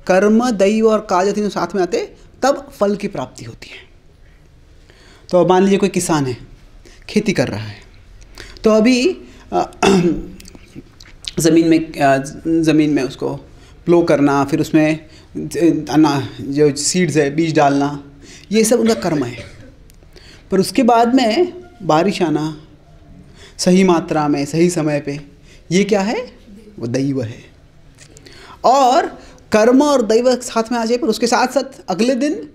कर्म, दैव और काल तीनों साथ में आते तब फल की प्राप्ति होती है। तो मान लीजिए कोई किसान है, खेती कर रहा है, तो अभी ज़मीन में उसको प्लो करना, फिर उसमें जो सीड्स है, बीज डालना, ये सब उनका कर्म है। पर उसके बाद में बारिश आना सही मात्रा में, सही समय पे, ये क्या है? वो दैव है। और कर्म और दैव साथ में आ जाए, पर उसके साथ साथ अगले दिन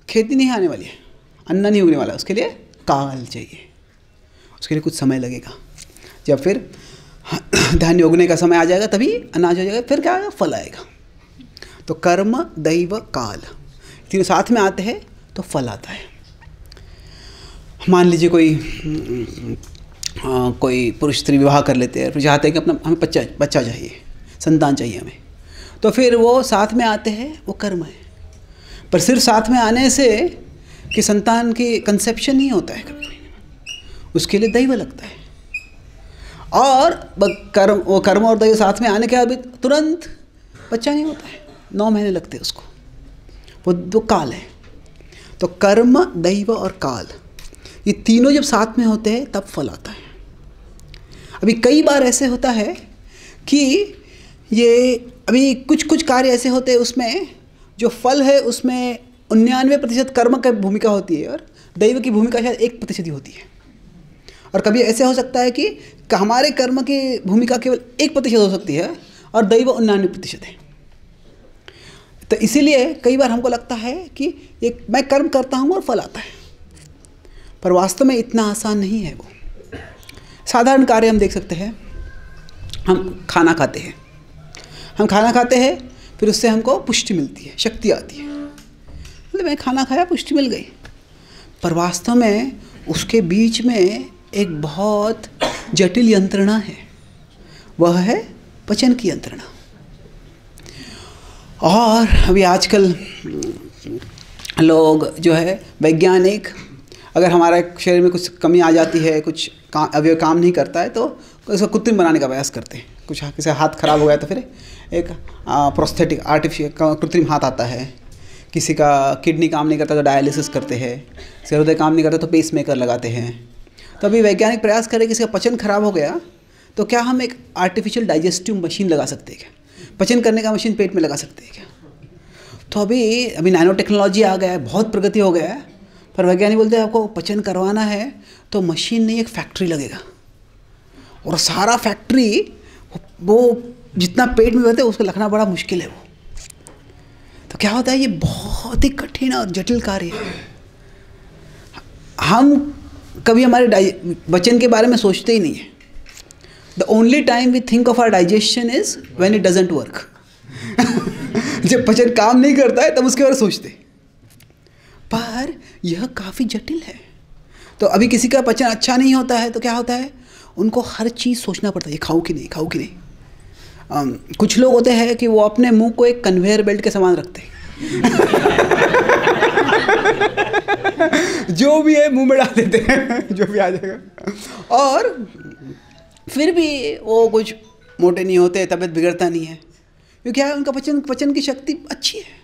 खेती नहीं आने वाली है, अन्न नहीं उगने वाला, उसके लिए काल चाहिए, उसके लिए कुछ समय लगेगा। जब फिर धान्य उगने का समय आ जाएगा तभी अनाज हो जाएगा, फिर क्या आएगा? फल आएगा। तो कर्म, दैव, काल तीनों साथ में आते हैं तो फल आता है। मान लीजिए कोई पुरुष स्त्री विवाह कर लेते हैं, फिर चाहते हैं कि अपना हमें बच्चा चाहिए, संतान चाहिए हमें, तो फिर वो साथ में आते हैं, वो कर्म है। पर सिर्फ साथ में आने से कि संतान की कंसेप्शन नहीं होता है कभी, उसके लिए दैव लगता है। और कर्म और दैव साथ में आने के बाद भी तुरंत बच्चा नहीं होता है, 9 महीने लगते हैं उसको, वो काल है। तो कर्म, दैव और काल, ये तीनों जब साथ में होते हैं तब फल आता है। अभी कई बार ऐसे होता है कि ये अभी कुछ कार्य ऐसे होते हैं उसमें जो फल है उसमें 99% कर्म की भूमिका होती है और दैव की भूमिका शायद 1% ही होती है। और कभी ऐसे हो सकता है कि हमारे कर्म की भूमिका केवल 1% हो सकती है और दैव 99% है। तो इसीलिए कई बार हमको लगता है कि मैं कर्म करता हूँ और फल आता है, पर वास्तव में इतना आसान नहीं है। वो साधारण कार्य हम देख सकते हैं। हम खाना खाते हैं, फिर उससे हमको पुष्टि मिलती है, शक्ति आती है, मतलब मैं खाना खाया, पुष्टि मिल गई। पर वास्तव में उसके बीच में एक बहुत जटिल यंत्रणा है, वह है पचन की यंत्रणा। और अभी आजकल लोग जो है वैज्ञानिक, अगर हमारे शरीर में कुछ कमी आ जाती है, कुछ अवयव काम नहीं करता है, तो उसको कृत्रिम बनाने का प्रयास करते हैं। कुछ किसी हाथ खराब हो गया तो फिर एक प्रोस्थेटिक आर्टिफिशियल कृत्रिम हाथ आता है, किसी का किडनी काम नहीं करता तो डायलिसिस करते हैं, किसी हृदय काम नहीं करता तो पेसमेकर लगाते हैं। तो अभी वैज्ञानिक प्रयास करें कि किसी का पचन खराब हो गया तो क्या हम एक आर्टिफिशियल डाइजेस्टिव मशीन लगा सकते हैं क्या? पचन करने का मशीन पेट में लगा सकते हैं क्या? तो अभी नैनो टेक्नोलॉजी आ गया है, बहुत प्रगति हो गया है, पर वैज्ञानिक बोलते हैं आपको पचन करवाना है तो मशीन नहीं, एक फैक्ट्री लगेगा, और सारा फैक्ट्री वो जितना पेट में रहता है उसको रखना बड़ा मुश्किल है। वो तो क्या होता है, ये बहुत ही कठिन और जटिल कार्य है। हम कभी हमारे वचन के बारे में सोचते ही नहीं है। The only time we think of our digestion is when it doesn't work. जब पचन काम नहीं करता है तब उसके बारे में सोचते, पर यह काफ़ी जटिल है। तो अभी किसी का पचन अच्छा नहीं होता है तो क्या होता है, उनको हर चीज़ सोचना पड़ता है, ये खाऊं कि नहीं, खाऊं कि नहीं। कुछ लोग होते हैं कि वो अपने मुंह को एक कन्वेयर बेल्ट के समान रखते हैं। जो भी है मुंह में डाल देते हैं, जो भी आ जाएगा, और फिर भी वो कुछ मोटे नहीं होते, तबीयत बिगड़ता नहीं है, क्योंकि क्या है, उनका पचन की शक्ति अच्छी है।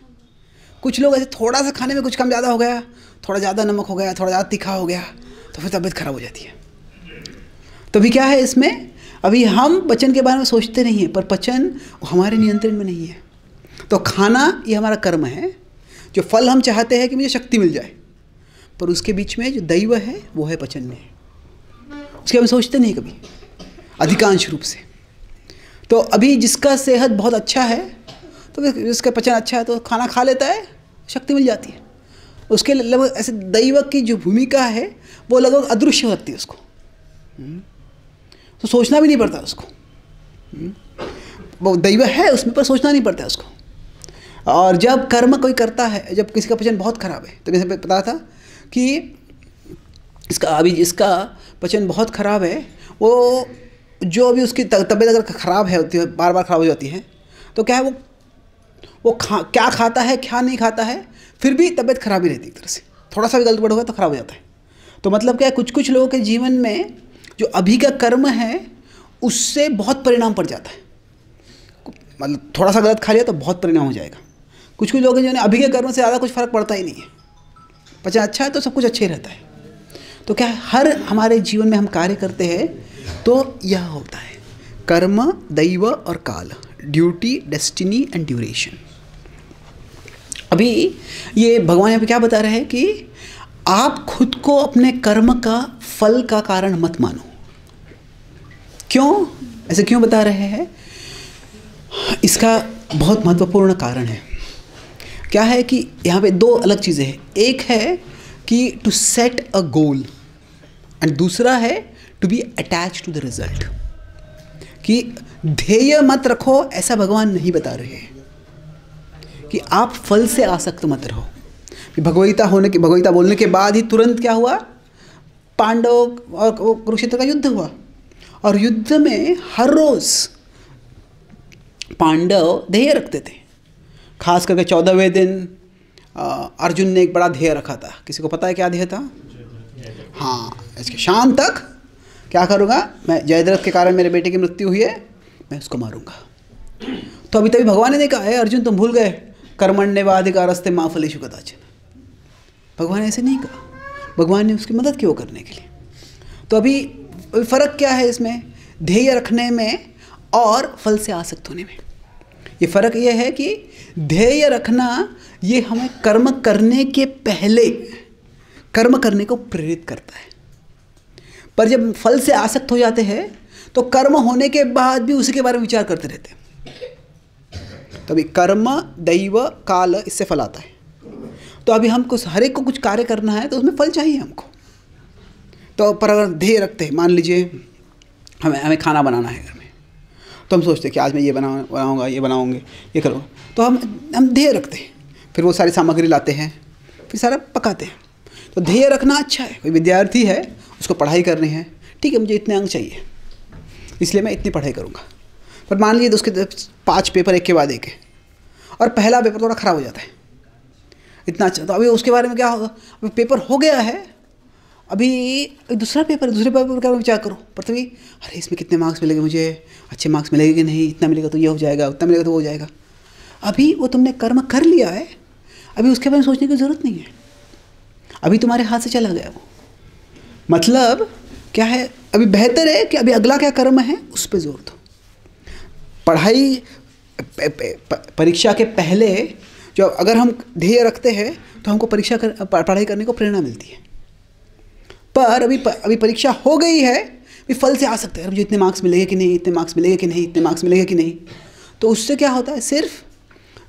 कुछ लोग ऐसे थोड़ा सा खाने में कुछ कम ज़्यादा हो गया, थोड़ा ज़्यादा नमक हो गया, थोड़ा ज़्यादा तीखा हो गया, तो फिर तबीयत खराब हो जाती है। तो अभी क्या है इसमें, अभी हम पचन के बारे में सोचते नहीं हैं, पर पचन हमारे नियंत्रण में नहीं है। तो खाना ये हमारा कर्म है, जो फल हम चाहते हैं कि मुझे शक्ति मिल जाए, पर उसके बीच में जो दैव है वो है पचन में, उसके हम सोचते नहीं कभी, अधिकांश रूप से। तो अभी जिसका सेहत बहुत अच्छा है, तो जिसका पचन अच्छा है तो खाना खा लेता है, शक्ति मिल जाती है। उसके लगभग ऐसे दैव की जो भूमिका है वो लगभग अदृश्य होती है उसको, तो सोचना भी नहीं पड़ता उसको। वो दैव है उसमें, पर सोचना नहीं पड़ता उसको। और जब कर्म कोई करता है, जब किसी का पचन बहुत खराब है, तो जैसे पता था कि इसका पचन बहुत खराब है, वो जो भी उसकी तबीयत अगर खराब है होती है, बार बार खराब हो जाती है, तो क्या है वो क्या खाता है, क्या नहीं खाता है, फिर भी तबीयत खराब ही रहती है एक तरह से। थोड़ा सा भी गलत होगा तो खराब हो जाता है। तो मतलब क्या है, कुछ लोगों के जीवन में जो अभी का कर्म है उससे बहुत परिणाम पड़ जाता है। मतलब थोड़ा सा गलत खा लिया तो बहुत परिणाम हो जाएगा। कुछ कुछ लोग हैं जिन्हें अभी के कर्म से ज़्यादा कुछ फ़र्क पड़ता ही नहीं है, पचा अच्छा है तो सब कुछ अच्छा ही रहता है। तो क्या है, हर हमारे जीवन में हम कार्य करते हैं तो यह होता है कर्म, दैव और काल, ड्यूटी, डेस्टिनी एंड ड्यूरेशन। अभी ये भगवान यहाँ पे क्या बता रहे हैं कि आप खुद को अपने कर्म का फल का कारण मत मानो। क्यों, ऐसे क्यों बता रहे हैं? इसका बहुत महत्वपूर्ण कारण है। क्या है कि यहाँ पे दो अलग चीज़ें हैं। एक है कि to set a goal and दूसरा है to be attach to the result. कि ध्येय मत रखो, ऐसा भगवान नहीं बता रहे हैं कि आप फल से आसक्त मत रहो। भगवगीता बोलने के बाद ही तुरंत क्या हुआ, पांडव और कुरुक्षेत्र का युद्ध हुआ। और युद्ध में हर रोज पांडव ध्येय रखते थे। खास करके 14वें दिन अर्जुन ने एक बड़ा ध्येय रखा था। किसी को पता है क्या ध्येय था? हाँ, इसके शाम तक क्या करूँगा मैं, जयद्रथ के कारण मेरे बेटे की मृत्यु हुई है, मैं उसको मारूंगा। तो अभी तभी भगवान ने कहा है अर्जुन तुम भूल गए, कर्मण्येवाधिकारस्ते मा फलेषु कदाचन। भगवान ने ऐसे नहीं कहा, भगवान ने उसकी मदद की वो करने के लिए। तो अभी फ़र्क क्या है इसमें, ध्येय रखने में और फल से आसक्त होने में? ये फ़र्क ये है कि ध्येय रखना ये हमें कर्म करने के पहले कर्म करने को प्रेरित करता है, पर जब फल से आसक्त हो जाते हैं तो कर्म होने के बाद भी उसी के बारे में विचार करते रहते हैं। तो अभी कर्म, दैव, काल, इससे फल आता है। तो अभी हमको हर एक को कुछ कार्य करना है तो उसमें फल चाहिए हमको। तो पर अगर ध्येय रखते हैं, मान लीजिए हमें खाना बनाना है घर में, तो हम सोचते हैं कि आज मैं ये बनाऊंगा, ये बनाऊंगे, ये करूँगा। तो हम ध्येय रखते हैं, फिर वो सारी सामग्री लाते हैं, फिर सारा पकाते हैं। तो ध्येय रखना अच्छा है। कोई विद्यार्थी है, उसको पढ़ाई करनी है, ठीक है मुझे इतने अंक चाहिए इसलिए मैं इतनी पढ़ाई करूँगा। पर मान लीजिए उसके 5 पेपर एक के बाद एक है और पहला पेपर थोड़ा ख़राब हो जाता है, इतना अच्छा, तो अभी उसके बारे में क्या होगा, अभी पेपर हो गया है, अभी दूसरे पेपर का विचार करो। पर तभी अरे इसमें कितने मार्क्स मिलेंगे, मुझे अच्छे मार्क्स मिलेंगे कि नहीं, इतना मिलेगा तो ये हो जाएगा, उतना मिलेगा तो वो हो जाएगा। अभी वो तुमने कर्म कर लिया है, अभी उसके बारे में सोचने की ज़रूरत नहीं है, अभी तुम्हारे हाथ से चला गया वो। मतलब क्या है, अभी बेहतर है कि अभी अगला क्या कर्म है उस पर जोर दो। पढ़ाई परीक्षा के पहले जो अगर हम ध्येय रखते हैं तो हमको पढ़ाई करने को प्रेरणा मिलती है। पर अभी परीक्षा हो गई है, अभी फल से आ सकते हैं, मुझे इतने मार्क्स मिलेंगे कि नहीं, इतने मार्क्स मिलेंगे कि नहीं, इतने मार्क्स मिलेंगे कि नहीं। तो उससे क्या होता है, सिर्फ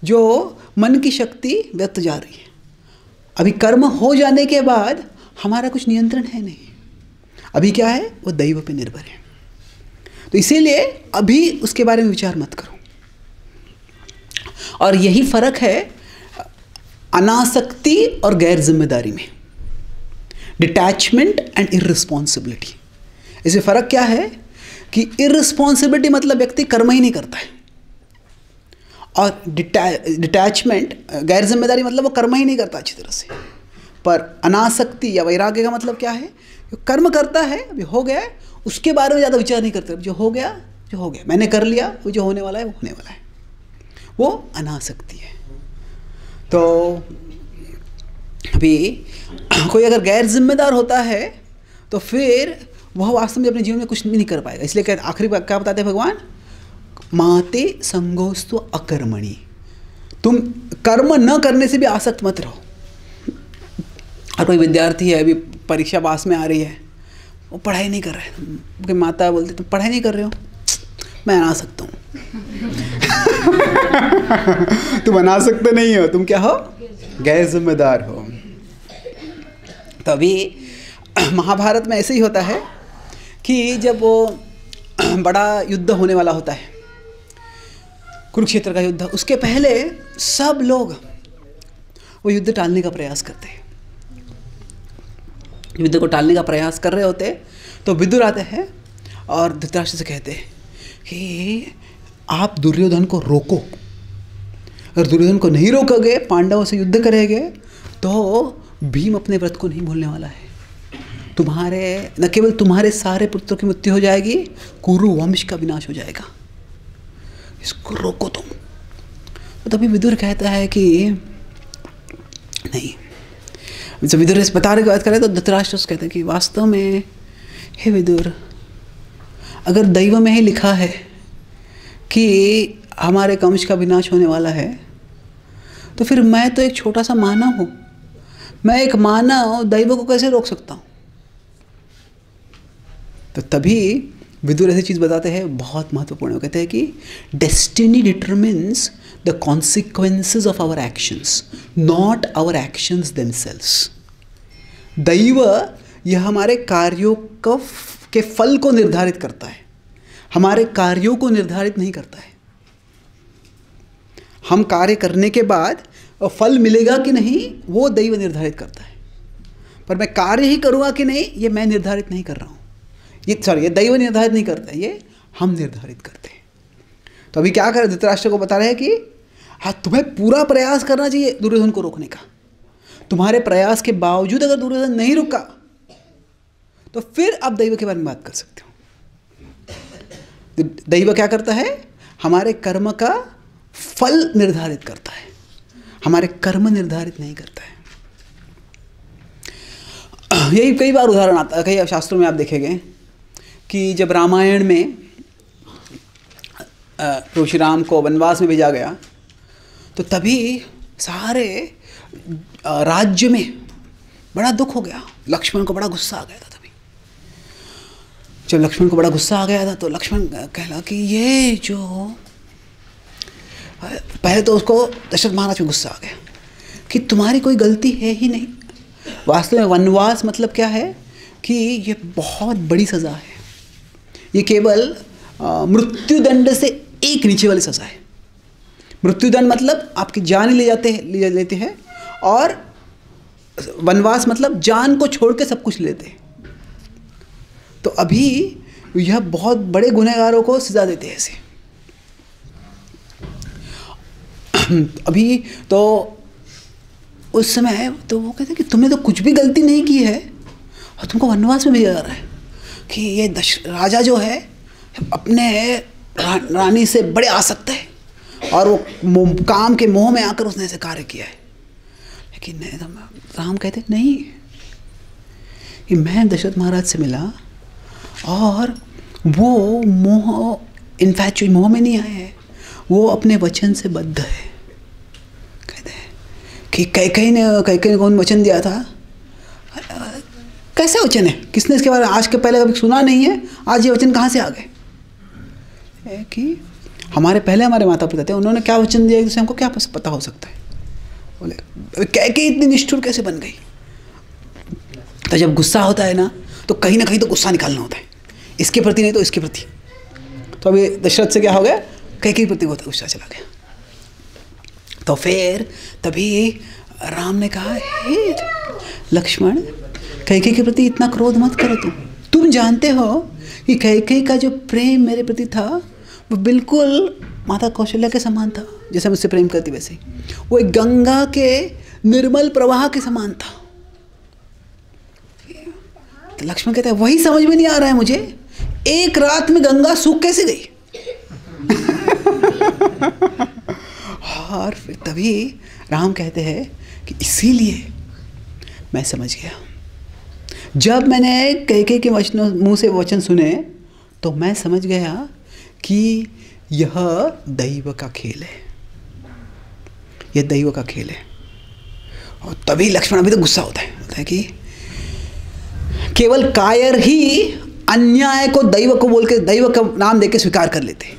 जो मन की शक्ति व्यक्त जा रही है। अभी कर्म हो जाने के बाद हमारा कुछ नियंत्रण है नहीं, अभी क्या है वो दैव पे निर्भर है। तो इसीलिए अभी उसके बारे में विचार मत करो। और यही फर्क है अनासक्ति और गैर जिम्मेदारी में, डिटैचमेंट एंड इररिस्पॉन्सिबिलिटी। इसमें फ़र्क क्या है कि इररिस्पॉन्सिबिलिटी मतलब व्यक्ति कर्म ही नहीं करता है, और डिटैचमेंट गैर जिम्मेदारी मतलब वो कर्म ही नहीं करता अच्छी तरह से। पर अनासक्ति या वैराग्य का मतलब क्या है, जो कर्म करता है, अभी हो गया है, उसके बारे में ज़्यादा विचार नहीं करते, जो हो गया मैंने कर लिया, वो जो होने वाला है वो होने वाला है, वो अनासक्ति है। तो अभी कोई अगर गैर जिम्मेदार होता है तो फिर वह वास्तव में अपने जीवन में कुछ भी नहीं कर पाएगा। इसलिए आखिरी क्या बताते हैं भगवान, माते संगोस्तु अकर्मणि, तुम कर्म न करने से भी आसक्त मत रहो। और कोई विद्यार्थी है, अभी परीक्षा पास में आ रही है, वो पढ़ाई नहीं कर रहा है, उनकी माता बोलती तुम पढ़ाई नहीं कर रहे हो, मैं अनासक्त हूँ। तुम अनासक्त नहीं हो, तुम क्या हो, गैर जिम्मेदार हो। तो अभी महाभारत में ऐसे ही होता है कि जब वो बड़ा युद्ध होने वाला होता है, कुरुक्षेत्र का युद्ध, उसके पहले सब लोग वो युद्ध टालने का प्रयास करते हैं। युद्ध को टालने का प्रयास कर रहे होते, तो विदुर आते हैं और धृतराष्ट्र से कहते हैं कि आप दुर्योधन को रोको, अगर दुर्योधन को नहीं रोकोगे, पांडवों से युद्ध करेंगे, तो भीम अपने व्रत को नहीं भूलने वाला है। तुम्हारे न केवल तुम्हारे सारे पुत्रों की मृत्यु हो जाएगी, कुरु वंश का विनाश हो जाएगा। इसको रोको तुम। तो तभी विदुर कहता है कि नहीं। जब विदुर इस बताने की बात करें तो धृतराष्ट्र कहता है कि वास्तव में हे विदुर, अगर दैव में ही लिखा है कि हमारे कंस का विनाश होने वाला है, तो फिर मैं तो एक छोटा सा मानव हूँ। मैं एक मानव दैव को कैसे रोक सकता हूँ? तो तभी विदुर ऐसी चीज़ बताते हैं, बहुत महत्वपूर्ण। वो कहते हैं कि destiny determines the consequences of our actions, not our actions themselves. दैव यह हमारे कार्यों के फल को निर्धारित करता है, हमारे कार्यों को निर्धारित नहीं करता है। हम कार्य करने के बाद फल मिलेगा कि नहीं वो दैव निर्धारित करता है, पर मैं कार्य ही करूँगा कि नहीं ये मैं निर्धारित नहीं कर रहा हूँ। ये दैव निर्धारित नहीं करता है, ये हम निर्धारित करते हैं। तो अभी क्या करें, धृतराष्ट्र को बता रहे हैं कि हाँ, तुम्हें पूरा प्रयास करना चाहिए दुर्योधन को रोकने का। तुम्हारे प्रयास के बावजूद अगर दुर्योधन नहीं रुका तो फिर आप दैव के बारे में बात कर सकते हो। दैव क्या करता है? हमारे कर्म का फल निर्धारित करता है, हमारे कर्म निर्धारित नहीं करता है। यही कई बार उदाहरण आता है, कई शास्त्रों में आप देखेंगे कि जब रामायण में प्रभु श्री राम को वनवास में भेजा गया तो तभी सारे राज्य में बड़ा दुख हो गया। लक्ष्मण को बड़ा गुस्सा आ गया था। तभी जब लक्ष्मण को बड़ा गुस्सा आ गया था तो लक्ष्मण कहला कि ये जो, पहले तो उसको दशरथ महाराज को गुस्सा आ गया कि तुम्हारी कोई गलती है ही नहीं। वास्तव में वनवास मतलब क्या है कि ये बहुत बड़ी सज़ा है। ये केवल मृत्युदंड से एक नीचे वाली सज़ा है। मृत्युदंड मतलब आपकी जान ले लेते हैं, और वनवास मतलब जान को छोड़ के सब कुछ लेते हैं। तो अभी यह बहुत बड़े गुनहगारों को सजा देते हैं ऐसे। अभी तो उस समय तो वो कहते हैं कि तुमने तो कुछ भी गलती नहीं की है और तुमको वनवास में भेजा जा रहा है कि ये राजा जो है अपने रानी से बड़े आसक्त है और वो काम के मोह में आकर उसने ऐसे कार्य किया है। लेकिन राम कहते नहीं, कि मैं दशरथ महाराज से मिला और वो मोह इनफैक्चुअली मोह में नहीं आए हैं, वो अपने वचन से बद्ध है। कहते हैं कि कैकेयी ने कौन वचन दिया था? कैसा वचन है? किसने इसके बारे में आज के पहले कभी सुना नहीं है? आज ये वचन कहाँ से आ गए? कि हमारे माता पिता थे, उन्होंने क्या वचन दिया जिससे हमको क्या पता हो सकता है? बोले कैकेयी इतनी निष्ठुर कैसे बन गई? तो जब गुस्सा होता है ना तो कहीं ना कहीं तो गुस्सा निकालना होता है, इसके प्रति नहीं तो इसके प्रति। तो अभी दशरथ से क्या हो गया? कैकेयी प्रति गुस्सा चला गया। तो फिर तभी राम ने कहा, हे लक्ष्मण, कैकेयी के प्रति इतना क्रोध मत करो। तुम जानते हो कि कैकेयी का जो प्रेम मेरे प्रति था वो बिल्कुल माता कौशल्या के समान था, जैसे मुझसे प्रेम करती वैसे ही। वो एक गंगा के निर्मल प्रवाह के समान था। तो लक्ष्मण कहता है वही समझ में नहीं आ रहा है मुझे, एक रात में गंगा सूख कैसे गई? और फिर तभी राम कहते हैं कि इसीलिए मैं समझ गया। जब मैंने कैकेयी के मुंह से वचन सुने तो मैं समझ गया कि यह दैव का खेल है, यह दैव का खेल है। और तभी लक्ष्मण अभी तो गुस्सा होता है कि केवल कायर ही अन्याय को दैव को बोल के दैव का नाम देके स्वीकार कर लेते हैं।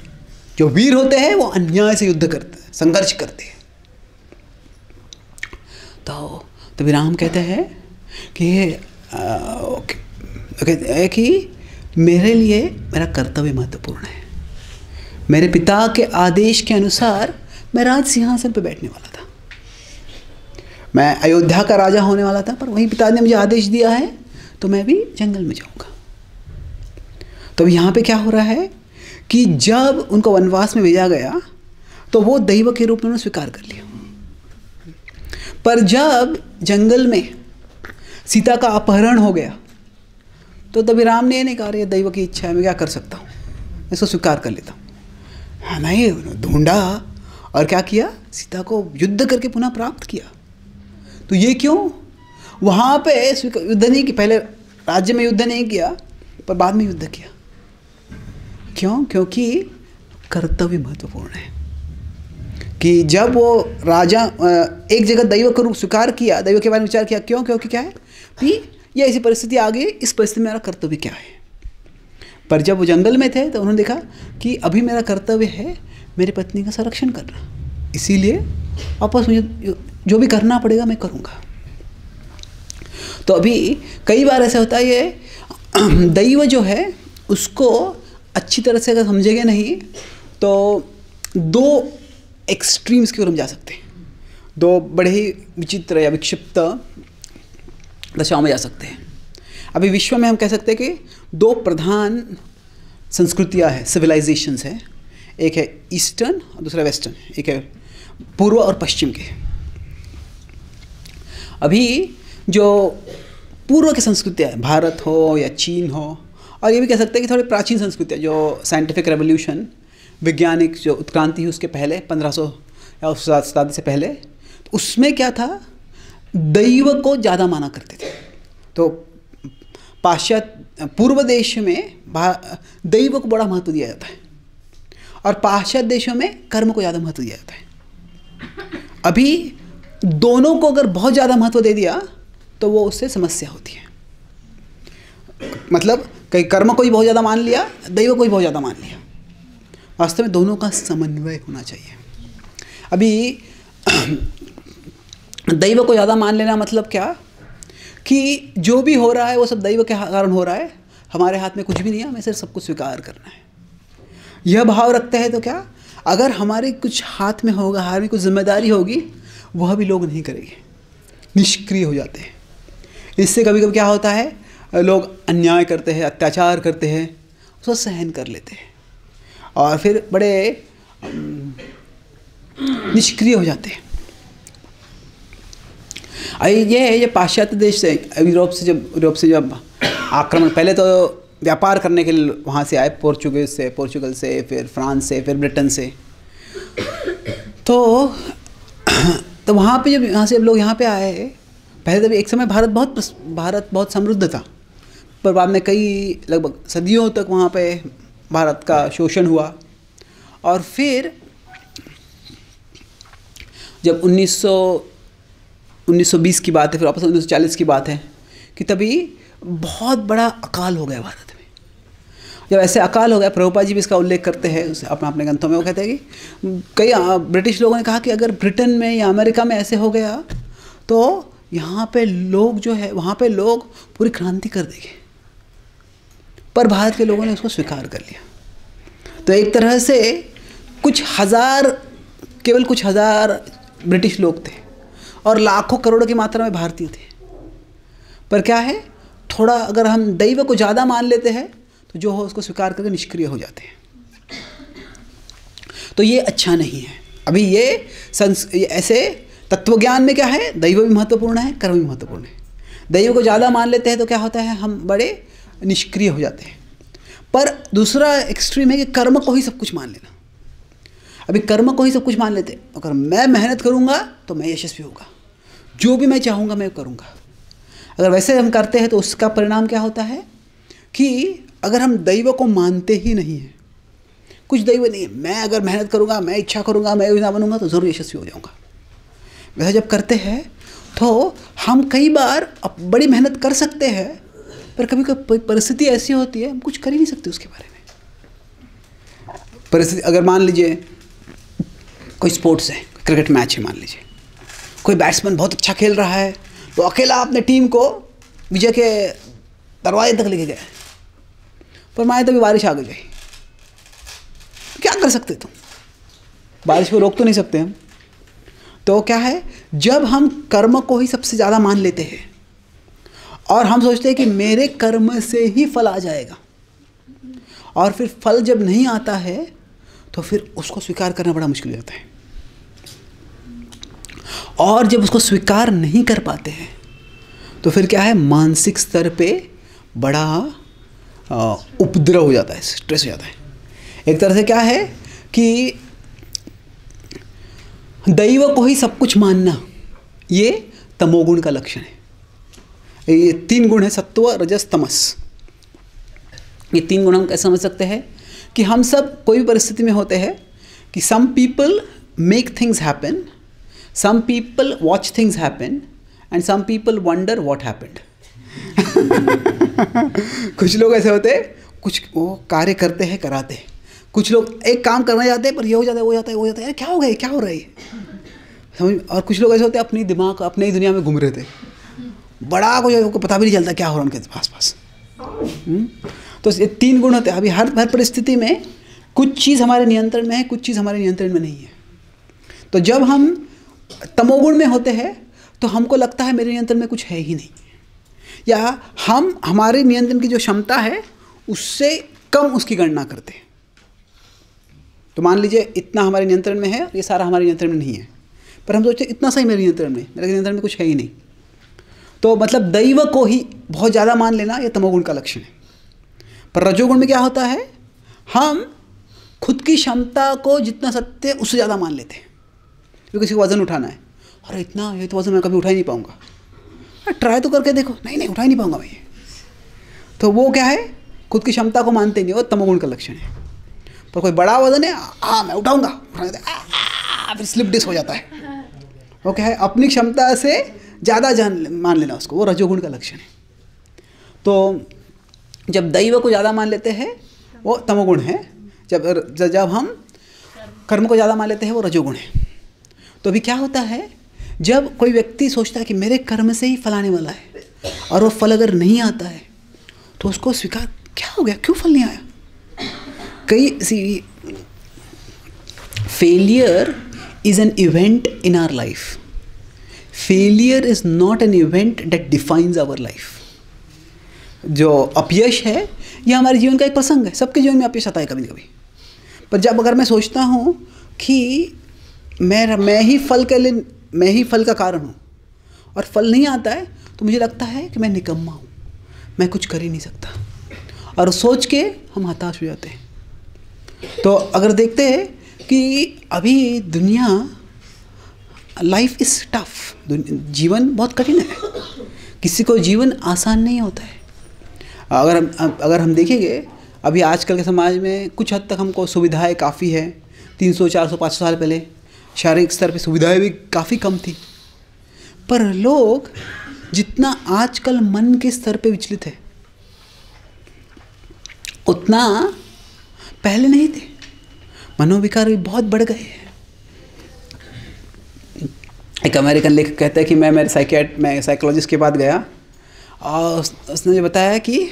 जो वीर होते हैं वो अन्याय से युद्ध करते हैं, संघर्ष करते हैं। तो तभी राम कहते हैं कि मेरे लिए मेरा कर्तव्य महत्वपूर्ण है। मेरे पिता के आदेश के अनुसार मैं राज सिंहासन पर बैठने वाला था, मैं अयोध्या का राजा होने वाला था, पर वहीं पिता ने मुझे आदेश दिया है तो मैं भी जंगल में जाऊंगा। तो यहाँ पे क्या हो रहा है कि जब उनको वनवास में भेजा गया तो वो दैव के रूप में उन्होंने स्वीकार कर लिया, पर जब जंगल में सीता का अपहरण हो गया तो तभी राम ने ये नहीं कहा ये दैव की इच्छा है, मैं क्या कर सकता हूँ, इसको स्वीकार कर लेता हूँ। हाँ नहीं, ढूंढा और क्या किया, सीता को युद्ध करके पुनः प्राप्त किया। तो ये क्यों, वहाँ पे युद्ध नहीं किया, पहले राज्य में युद्ध नहीं किया पर बाद में युद्ध किया। क्यों? क्योंकि कर्तव्य महत्वपूर्ण है। कि जब वो राजा एक जगह दैव को स्वीकार किया, दैव के बारे में विचार किया, क्यों? क्योंकि क्या है कि ये ऐसी परिस्थिति आ गई, इस परिस्थिति में मेरा कर्तव्य क्या है। पर जब वो जंगल में थे तो उन्होंने देखा कि अभी मेरा कर्तव्य है मेरी पत्नी का संरक्षण करना, इसीलिए वापस मुझे जो भी करना पड़ेगा मैं करूँगा। तो अभी कई बार ऐसा होता है, ये दैव जो है उसको अच्छी तरह से अगर समझेंगे नहीं तो दो एक्सट्रीम्स की ओर हम जा सकते हैं, दो बड़े ही विचित्र या विक्षिप्त दशाओं में जा सकते हैं। अभी विश्व में हम कह सकते हैं कि दो प्रधान संस्कृतियां हैं, सिविलाइजेशंस हैं, एक है ईस्टर्न और दूसरा वेस्टर्न, एक है पूर्व और पश्चिम के। अभी जो पूर्व की संस्कृतियाँ हैं, भारत हो या चीन हो, और ये भी कह सकते हैं कि थोड़ी प्राचीन संस्कृतियाँ जो साइंटिफिक रेवोल्यूशन, वैज्ञानिक जो उत्क्रांति हुई उसके पहले 1500 या उस शताब्दी से पहले, तो उसमें क्या था, दैव को ज़्यादा माना करते थे। तो पाश्चात्य पूर्व देश में दैव को बड़ा महत्व दिया जाता है और पाश्चात्य देशों में कर्म को ज़्यादा महत्व दिया जाता है। अभी दोनों को अगर बहुत ज़्यादा महत्व दे दिया तो वो उससे समस्या होती है। मतलब कहीं कर्म को ही बहुत ज़्यादा मान लिया, दैव को ही बहुत ज़्यादा मान लिया। वास्तव में दोनों का समन्वय होना चाहिए। अभी दैव को ज़्यादा मान लेना मतलब क्या कि जो भी हो रहा है वो सब दैव के कारण हो रहा है, हमारे हाथ में कुछ भी नहीं है, हमें सिर्फ सब कुछ स्वीकार करना है। यह भाव रखते हैं तो क्या, अगर हमारे कुछ हाथ में होगा, हमारी कुछ जिम्मेदारी होगी, वह भी लोग नहीं करेंगे, निष्क्रिय हो जाते हैं। इससे कभी कभी क्या होता है, लोग अन्याय करते हैं, अत्याचार करते हैं, उसको सहन कर लेते हैं और फिर बड़े निष्क्रिय हो जाते हैं। ये पाश्चात्य देश से, यूरोप से जब आक्रमण, पहले तो व्यापार करने के लिए वहाँ से आए, पोर्चुगल से, फिर फ्रांस से, फिर ब्रिटेन से। तो वहाँ पे जब यहाँ से लोग यहाँ पे आए, पहले तो एक समय भारत बहुत समृद्ध था, पर बाद में कई लगभग सदियों तक वहाँ पे भारत का शोषण हुआ। और फिर जब 1920 की बात है, फिर वापस 1940 की बात है कि तभी बहुत बड़ा अकाल हो गया भारत में। जब ऐसे अकाल हो गया, प्रभुपाद जी भी इसका उल्लेख करते हैं अपने ग्रंथों में। वो कहते हैं कि कई ब्रिटिश लोगों ने कहा कि अगर ब्रिटेन में या अमेरिका में ऐसे हो गया तो यहाँ पे लोग जो है, वहाँ पे लोग पूरी क्रांति कर देंगे। पर भारत के लोगों ने उसको स्वीकार कर लिया। तो एक तरह से केवल कुछ हजार ब्रिटिश लोग थे और लाखों करोड़ों की मात्रा में भारतीय थे। पर क्या है, थोड़ा अगर हम दैव को ज़्यादा मान लेते हैं तो जो हो उसको स्वीकार करके निष्क्रिय हो जाते हैं। तो ये अच्छा नहीं है। अभी ये ऐसे तत्वज्ञान में क्या है, दैव भी महत्वपूर्ण है, कर्म भी महत्वपूर्ण है। दैव को ज़्यादा मान लेते हैं तो क्या होता है, हम बड़े निष्क्रिय हो जाते हैं। पर दूसरा एक्सट्रीम है कि कर्म को ही सब कुछ मान लेना। अभी कर्म को ही सब कुछ मान लेते हैं, अगर मैं मेहनत करूँगा तो मैं यशस्वी होगा, जो भी मैं चाहूँगा मैं करूँगा। अगर वैसे हम करते हैं तो उसका परिणाम क्या होता है कि अगर हम दैव को मानते ही नहीं हैं, कुछ दैव नहीं है, मैं अगर मेहनत करूँगा, मैं इच्छा करूँगा, मैं योजना बनूँगा तो ज़रूर यशस्वी हो जाऊँगा। वैसे जब करते हैं तो हम कई बार बड़ी मेहनत कर सकते हैं, पर कभी कभी परिस्थिति ऐसी होती है हम कुछ कर ही नहीं सकते उसके बारे में। परिस्थिति अगर मान लीजिए कोई स्पोर्ट्स है, क्रिकेट मैच है, मान लीजिए कोई बैट्समैन बहुत अच्छा खेल रहा है तो अकेला अपने टीम को विजय के दरवाजे तक लेके गया, पर मान तभी बारिश आ गई, क्या कर सकते तुम, बारिश को रोक तो नहीं सकते हम। तो क्या है, जब हम कर्म को ही सबसे ज़्यादा मान लेते हैं और हम सोचते हैं कि मेरे कर्म से ही फल आ जाएगा, और फिर फल जब नहीं आता है तो फिर उसको स्वीकार करना बड़ा मुश्किल हो जाता है। और जब उसको स्वीकार नहीं कर पाते हैं तो फिर क्या है, मानसिक स्तर पे बड़ा उपद्रव हो जाता है, स्ट्रेस हो जाता है। एक तरह से क्या है कि दैव को ही सब कुछ मानना, ये तमोगुण का लक्षण है। ये 3 गुण है, सत्व रजस तमस। ये 3 गुण हम कैसे समझ सकते हैं कि हम सब कोई भी परिस्थिति में होते हैं कि some people make things happen, some people watch things happen and some people wonder what happened. कुछ लोग ऐसे होते हैं, कुछ वो कार्य करते हैं, कराते हैं। कुछ लोग एक काम करना जाते हैं पर ये हो जाता है, वो जाता है, वो जाता है, क्या हो गया, क्या हो रहा है समझ। और कुछ लोग ऐसे होते हैं अपनी दिमाग अपने ही दुनिया में घूम रहे थे, बड़ा को पता भी नहीं चलता क्या हो रहा है उनके पास। तो ये 3 गुण होते हैं। अभी हर परिस्थिति में कुछ चीज़ हमारे नियंत्रण में है, कुछ चीज़ हमारे नियंत्रण में नहीं है। तो जब हम तमोगुण में होते हैं तो हमको लगता है मेरे नियंत्रण में कुछ है ही नहीं, या हम हमारे नियंत्रण की जो क्षमता है उससे कम उसकी गणना करते हैं। तो मान लीजिए इतना हमारे नियंत्रण में है, ये सारा हमारे नियंत्रण में नहीं है, पर हम सोचते हैं इतना सही मेरे नियंत्रण में, मेरे नियंत्रण में कुछ है ही नहीं। तो मतलब दैव को ही बहुत ज़्यादा मान लेना ये तमोगुण का लक्षण है। पर रजोगुण में क्या होता है, हम खुद की क्षमता को जितना सत्य उससे ज़्यादा मान लेते हैं। तो किसी को वज़न उठाना है, अरे इतना ये तो वज़न मैं कभी उठा ही नहीं पाऊँगा, ट्राई तो करके देखो, नहीं उठा ही नहीं पाऊँगा मैं ये। तो वो क्या है, खुद की क्षमता को मानते नहीं, वो तमोगुण का लक्षण है। पर कोई बड़ा वज़न है, हाँ मैं उठाऊँगा, फिर स्लिप डिस्क हो जाता है। वो क्या है, अपनी क्षमता से ज़्यादा मान लेना उसको, वो रजोगुण का लक्षण है। तो जब दैव को ज़्यादा मान लेते हैं वो तमोगुण है, जब हम कर्म को ज़्यादा मान लेते हैं वो रजोगुण है। तो अभी क्या होता है, जब कोई व्यक्ति सोचता है कि मेरे कर्म से ही फल आने वाला है और वो फल अगर नहीं आता है तो उसको स्वीकार, क्या हो गया, क्यों फल नहीं आया। Failure is an event in our life, failure is not an event that defines our life. जो अपयश है ये हमारे जीवन का एक प्रसंग है, सबके जीवन में अपयश आता है कभी कभी। पर जब अगर मैं सोचता हूँ कि मैं ही फल का कारण हूँ और फल नहीं आता है, तो मुझे लगता है कि मैं निकम्मा हूँ, मैं कुछ कर ही नहीं सकता, और सोच के हम हताश हो जाते हैं। तो अगर देखते हैं कि अभी दुनिया, लाइफ इज़ टफ, जीवन बहुत कठिन है, किसी को जीवन आसान नहीं होता है। अगर हम देखेंगे अभी आजकल के समाज में कुछ हद तक हमको सुविधाएं काफ़ी है। 300, 400, 500 साल पहले शारीरिक स्तर पे सुविधाएं भी काफ़ी कम थी, पर लोग जितना आजकल मन के स्तर पे विचलित है उतना पहले नहीं थे। मनोविकार भी बहुत बढ़ गए हैं। एक अमेरिकन लेखक कहता है कि मैं साइकोलॉजिस्ट के पास गया और उसने मुझे बताया कि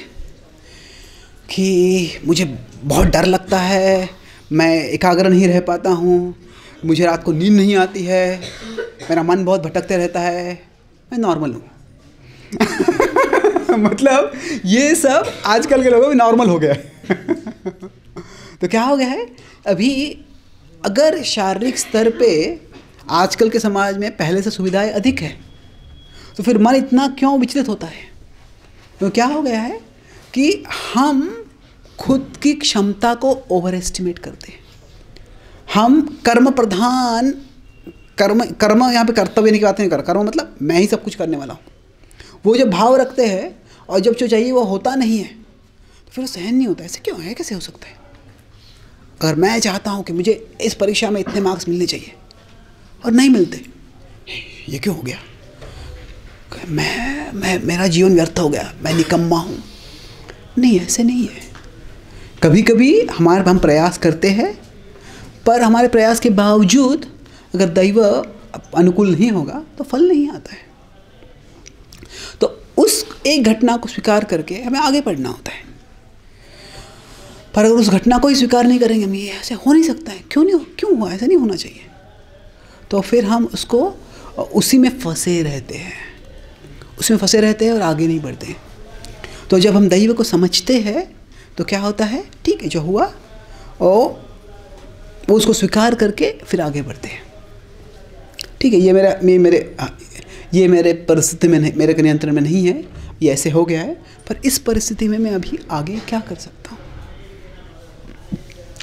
मुझे बहुत डर लगता है, मैं एकाग्र नहीं रह पाता हूँ, मुझे रात को नींद नहीं आती है, मेरा मन बहुत भटकते रहता है, मैं नॉर्मल हूँ। मतलब ये सब आजकल के लोगों में नॉर्मल हो गया है। तो क्या हो गया है, अभी अगर शारीरिक स्तर पे आजकल के समाज में पहले से सुविधाएं अधिक है, तो फिर मन इतना क्यों विचलित होता है। तो क्या हो गया है कि हम खुद की क्षमता को ओवर एस्टिमेट करते हैं। हम कर्म प्रधान, कर्म यहाँ पे कर्तव्य की बात नहीं कर, कर्म मतलब मैं ही सब कुछ करने वाला हूँ, वो जब भाव रखते हैं और जब जो चाहिए वो होता नहीं है तो फिर वो सहन नहीं होता। ऐसे क्यों है, कैसे हो सकता है। अगर मैं चाहता हूँ कि मुझे इस परीक्षा में इतने मार्क्स मिलने चाहिए और नहीं मिलते, ये क्यों हो गया, मेरा जीवन व्यर्थ हो गया, मैं निकम्मा हूँ। नहीं, ऐसे नहीं है। कभी कभी हम प्रयास करते हैं, पर हमारे प्रयास के बावजूद अगर दैव अनुकूल नहीं होगा तो फल नहीं आता है। तो उस एक घटना को स्वीकार करके हमें आगे बढ़ना होता है। पर अगर उस घटना को ही स्वीकार नहीं करेंगे, हम ये ऐसे हो नहीं सकता है, क्यों हुआ, ऐसा नहीं होना चाहिए, तो फिर हम उसको उसी में फंसे रहते हैं और आगे नहीं बढ़ते हैं। तो जब हम दैव को समझते हैं तो क्या होता है, ठीक है जो हुआ और वो उसको स्वीकार करके फिर आगे बढ़ते हैं। ठीक है, ये मेरे परिस्थिति में नहीं, मेरे नियंत्रण में नहीं है, ये ऐसे हो गया है, पर इस परिस्थिति में मैं अभी आगे क्या कर सकता हूँ।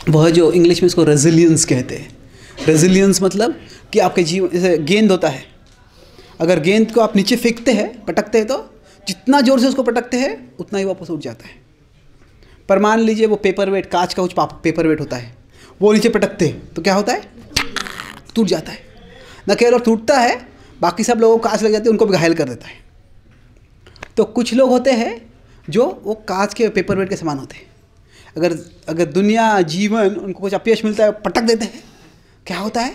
वह जो इंग्लिश में इसको रेजिलियंस कहते हैं। रेजिलियंस मतलब कि आपके जीवन, जैसे गेंद होता है, अगर गेंद को आप नीचे फेंकते हैं, पटकते हैं, तो जितना ज़ोर से उसको पटकते हैं उतना ही वापस उठ जाता है। पर मान लीजिए वो पेपर वेट, कांच का कुछ पेपर वेट होता है, वो नीचे पटकते हैं तो क्या होता है, टूट जाता है। न केवल टूटता है, बाकी सब लोगों को कांच लग जाती है, उनको भी घायल कर देता है। तो कुछ लोग होते हैं जो वो कांच के पेपर वेट के समान होते हैं। अगर दुनिया, जीवन उनको कुछ अपयश मिलता है, पटक देते हैं, क्या होता है,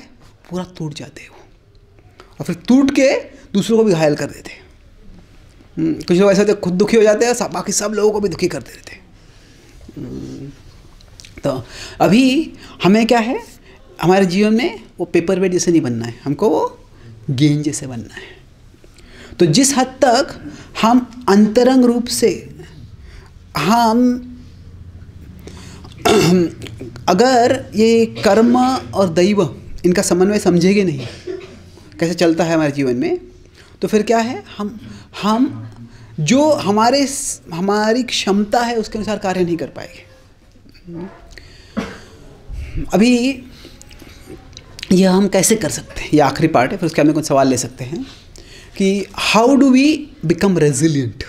पूरा टूट जाते हैं वो, और फिर टूट के दूसरों को भी घायल कर देते हैं। कुछ लोग ऐसे होते हैं खुद दुखी हो जाते हैं, बाकी सब लोगों को भी दुखी करते रहते हैं। तो अभी हमें क्या है, हमारे जीवन में वो पेपर वेट जैसे नहीं बनना है, हमको वो गेंद जैसे बनना है। तो जिस हद तक हम अंतरंग रूप से हम अगर ये कर्म और दैव इनका समन्वय समझेंगे नहीं, कैसे चलता है हमारे जीवन में, तो फिर क्या है, हम जो हमारी क्षमता है उसके अनुसार कार्य नहीं कर पाएंगे। अभी यह हम कैसे कर सकते हैं, ये आखिरी पार्ट है, फिर उसके हमें कुछ सवाल ले सकते हैं कि how do we become resilient.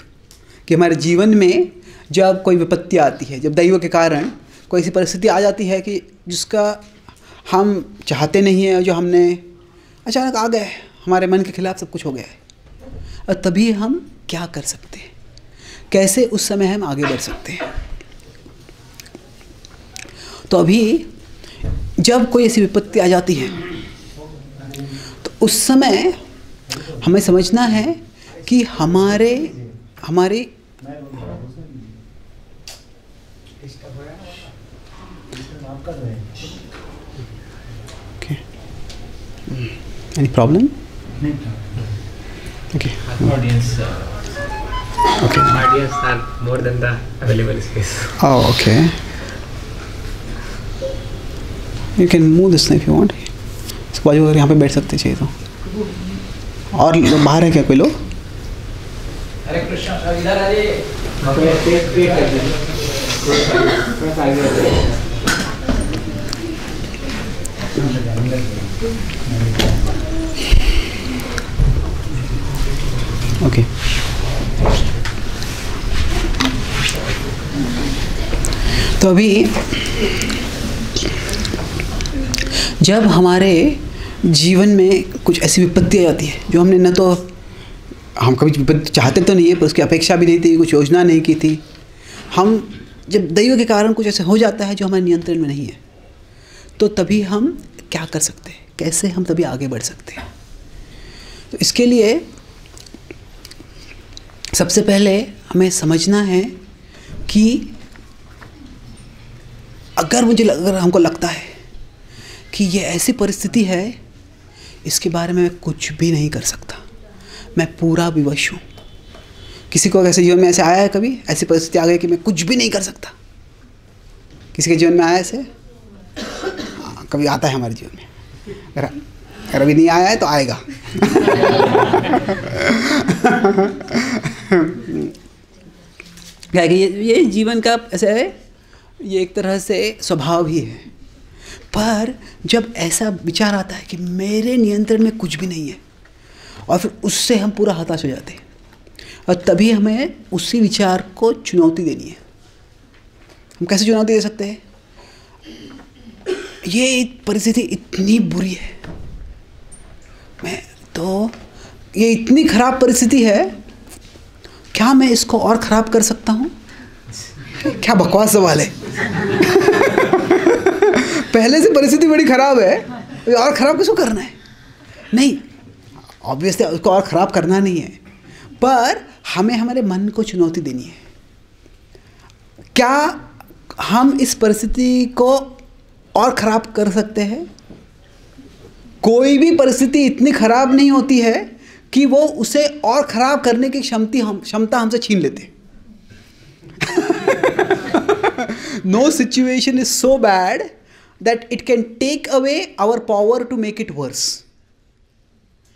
कि हमारे जीवन में जब कोई विपत्ति आती है, जब दैव के कारण कोई ऐसी परिस्थिति आ जाती है कि जिसका हम चाहते नहीं हैं, जो हमने अचानक आ गए, हमारे मन के खिलाफ सब कुछ हो गया है, और तभी हम क्या कर सकते हैं, कैसे उस समय हम आगे बढ़ सकते हैं। तो अभी जब कोई ऐसी विपत्ति आ जाती है तो उस समय हमें समझना है कि हमारी Any problem? Okay. Audience are more than the available space. Oh, okay. You can move this if you want. इसके बाजू अगर यहाँ पे बैठ सकते चाहिए तो। और लोग बाहर है क्या कोई लोग? हरे कृष्णा सर, इधर आइए। पे कर दीजिए। ओके। तो अभी जब हमारे जीवन में कुछ ऐसी विपत्ति आ जाती है जो हमने न तो, हम कभी विपत्ति चाहते तो नहीं है, पर उसकी अपेक्षा भी नहीं थी, कुछ योजना नहीं की थी, हम जब दैव के कारण कुछ ऐसे हो जाता है जो हमारे नियंत्रण में नहीं है, तो तभी हम क्या कर सकते हैं, कैसे हम तभी आगे बढ़ सकते हैं। तो इसके लिए सबसे पहले हमें समझना है कि अगर हमको लगता है कि ये ऐसी परिस्थिति है, इसके बारे में मैं कुछ भी नहीं कर सकता, मैं पूरा विवश हूँ। किसी को ऐसे जीवन में ऐसे आया है, कभी ऐसी परिस्थिति आ गई कि मैं कुछ भी नहीं कर सकता? किसी के जीवन में आया ऐसे? कभी आता है हमारे जीवन में। अगर अभी नहीं आया है तो आएगा। क्या है कि ये जीवन का ऐसे है, ये एक तरह से स्वभाव ही है। पर जब ऐसा विचार आता है कि मेरे नियंत्रण में कुछ भी नहीं है, और फिर उससे हम पूरा हताश हो जाते हैं, और तभी हमें उसी विचार को चुनौती देनी है। हम कैसे चुनौती दे सकते हैं? ये परिस्थिति इतनी बुरी है, ये इतनी खराब परिस्थिति है, क्या मैं इसको और ख़राब कर सकता हूँ? क्या बकवास सवाल है। पहले से परिस्थिति बड़ी ख़राब है, और ख़राब किसको करना है? नहीं, ऑब्वियसली उसको और ख़राब करना नहीं है, पर हमें हमारे मन को चुनौती देनी है। क्या हम इस परिस्थिति को और ख़राब कर सकते हैं? कोई भी परिस्थिति इतनी ख़राब नहीं होती है कि वो उसे और ख़राब करने की क्षमता हमसे छीन लेते। No situation is so bad that it can take away our power to make it worse.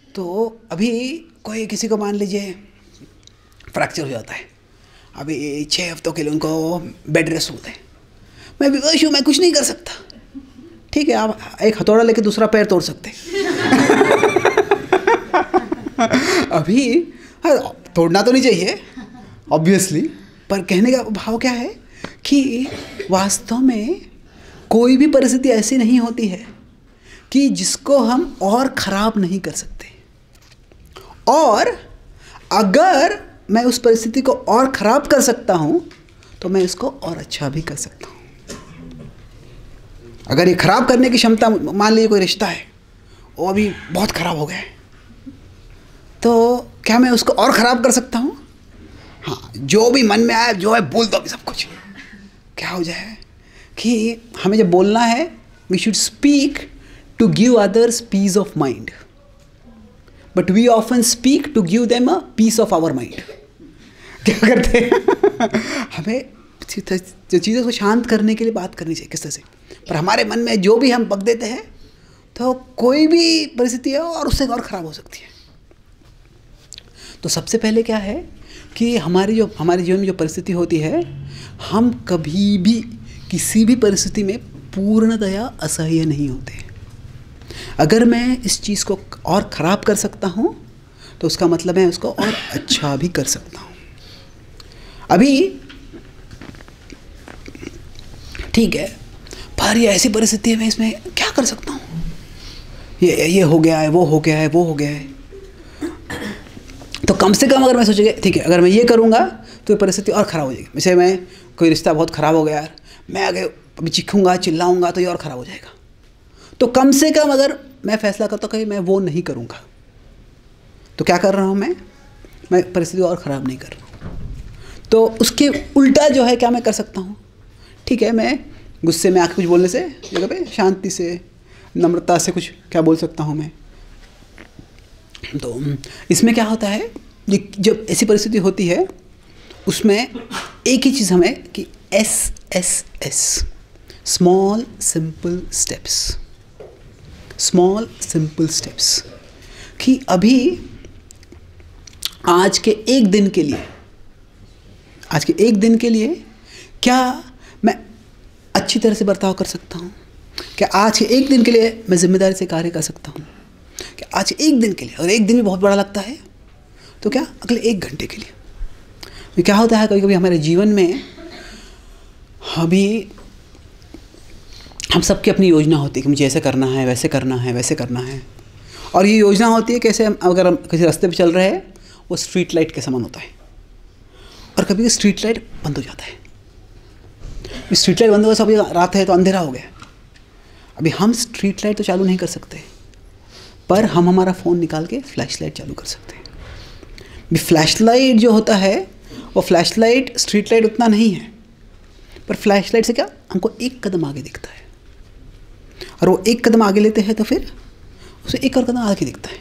तो अभी किसी को मान लीजिए फ्रैक्चर हो जाता है, अभी 6 हफ्तों के लिए उनको बेड रेस्ट होता है। मैं विवश हूँ, मैं कुछ नहीं कर सकता। ठीक है, आप एक हथौड़ा लेके दूसरा पैर तोड़ सकते अभी हाँ, तोड़ना तो नहीं चाहिए ऑब्वियसली, पर कहने का भाव क्या है कि वास्तव में कोई भी परिस्थिति ऐसी नहीं होती है कि जिसको हम और ख़राब नहीं कर सकते, और अगर मैं उस परिस्थिति को और ख़राब कर सकता हूँ तो मैं इसको और अच्छा भी कर सकता हूँ। अगर ये ख़राब करने की क्षमता, मान लीजिए कोई रिश्ता है वो अभी बहुत ख़राब हो गया है, तो क्या मैं उसको और ख़राब कर सकता हूँ? हाँ, जो भी मन में आए, जो है बोल दो अभी सब कुछ। क्या हो जाए कि हमें जब बोलना है, we should speak to give others peace of mind, but we often speak to give them a piece of our mind. क्या करते हैं हमें जो चीज़ों को शांत करने के लिए बात करनी चाहिए किस तरह से, पर हमारे मन में जो भी हम बक देते हैं तो कोई भी परिस्थिति है और उससे और ख़राब हो सकती है। तो सबसे पहले क्या है कि हमारे जीवन में जो परिस्थिति होती है, हम कभी भी किसी भी परिस्थिति में पूर्णतया असह्य नहीं होते। अगर मैं इस चीज़ को और ख़राब कर सकता हूँ तो उसका मतलब है उसको और अच्छा भी कर सकता हूँ। अभी ठीक है, पर ये ऐसी परिस्थिति है, मैं इसमें क्या कर सकता हूँ, ये हो गया है, वो हो गया है, वो हो गया है। तो कम से कम अगर मैं सोचूंगा ठीक है, अगर मैं ये करूँगा तो ये परिस्थिति और ख़राब हो जाएगी। जैसे मैं कोई रिश्ता बहुत ख़राब हो गया यार, मैं आगे अभी चीखूँगा चिल्लाऊँगा तो ये और ख़राब हो जाएगा। तो कम से कम अगर मैं फैसला करता हूँ कि मैं वो नहीं करूँगा, तो क्या कर रहा हूँ मैं परिस्थिति और ख़राब नहीं कर रहा हूँ। तो उसके उल्टा जो है क्या मैं कर सकता हूँ, ठीक है, मैं गुस्से में आके कुछ बोलने से जगह पे शांति से, नम्रता से कुछ क्या बोल सकता हूँ मैं। तो इसमें क्या होता है, ये जब ऐसी परिस्थिति होती है उसमें एक ही चीज़ हमें कि SSS, small simple steps, small simple steps, कि अभी आज के एक दिन के लिए क्या मैं अच्छी तरह से बर्ताव कर सकता हूँ? क्या आज के एक दिन के लिए मैं जिम्मेदारी से कार्य कर सकता हूँ? क्या आज के एक दिन के लिए, और एक दिन भी बहुत बड़ा लगता है, तो क्या अगले 1 घंटे के लिए। क्या होता है कभी कभी हमारे जीवन में, अभी हम सबकी अपनी योजना होती है कि मुझे ऐसे करना है, वैसे करना है, वैसे करना है। और ये योजना होती है कैसे, अगर हम किसी रास्ते पे चल रहे हैं, वो स्ट्रीट लाइट के समान होता है, और कभी स्ट्रीट लाइट बंद हो जाता है। स्ट्रीट लाइट बंद हो गया, सब रात है तो अंधेरा हो गया। अभी हम स्ट्रीट लाइट तो चालू नहीं कर सकते, पर हम हमारा फ़ोन निकाल के फ्लैश लाइट चालू कर सकते हैं। फ्लैश लाइट जो होता है वो फ्लैश लाइट स्ट्रीट लाइट उतना नहीं है, पर फ्लैश लाइट से क्या हमको 1 कदम आगे दिखता है, और वो 1 कदम आगे लेते हैं तो फिर उसे 1 और कदम आगे दिखता है।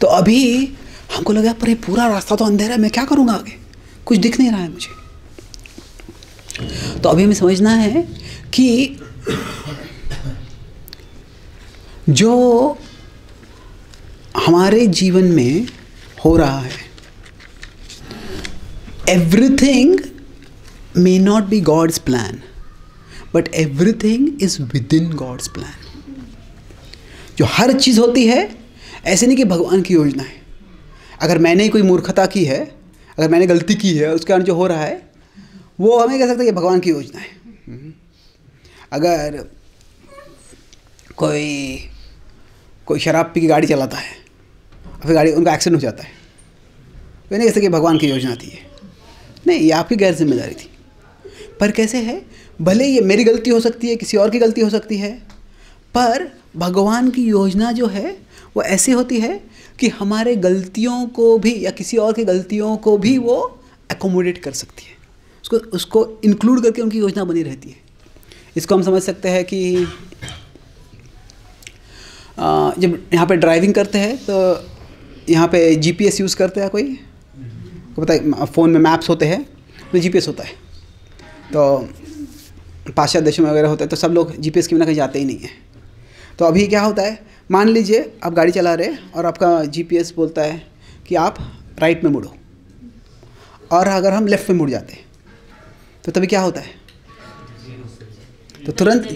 तो अभी हमको लगा पर ये पूरा रास्ता तो अंधेरा है, मैं क्या करूँगा आगे, कुछ दिख नहीं रहा है मुझे। तो अभी हमें समझना है कि जो हमारे जीवन में हो रहा है, everything may not be God's plan, but everything is within God's plan. जो हर चीज़ होती है ऐसे नहीं कि भगवान की योजना है। अगर मैंने कोई मूर्खता की है, अगर मैंने गलती की है, उसके कारण जो हो रहा है वो हमें कह सकते हैं कि भगवान की योजना है। अगर कोई शराब पी की गाड़ी चलाता है, फिर गाड़ी उनका एक्सीडेंट हो जाता है, तो नहीं कह सकते कि भगवान की योजना थी ये, नहीं, ये आपकी गैर जिम्मेदारी थी। पर कैसे है, भले ये मेरी गलती हो सकती है, किसी और की गलती हो सकती है, पर भगवान की योजना जो है वो ऐसी होती है कि हमारे गलतियों को भी या किसी और की गलतियों को भी वो एकोमोडेट कर सकती है, उसको इंक्लूड करके उनकी योजना बनी रहती है। इसको हम समझ सकते हैं कि जब यहाँ पे ड्राइविंग करते हैं तो यहाँ पे GPS यूज़ करते हैं, कोई पता है, फ़ोन में मैप्स होते हैं तो GPS होता है। तो पाश्चात्य देशों में वगैरह होता है तो सब लोग GPS के बिना कहीं जाते ही नहीं हैं। तो अभी क्या होता है, मान लीजिए आप गाड़ी चला रहे और आपका GPS बोलता है कि आप राइट में मुड़ो, और अगर हम लेफ़्ट में मुड़ जाते हैं तो तभी क्या होता है, तो तुरंत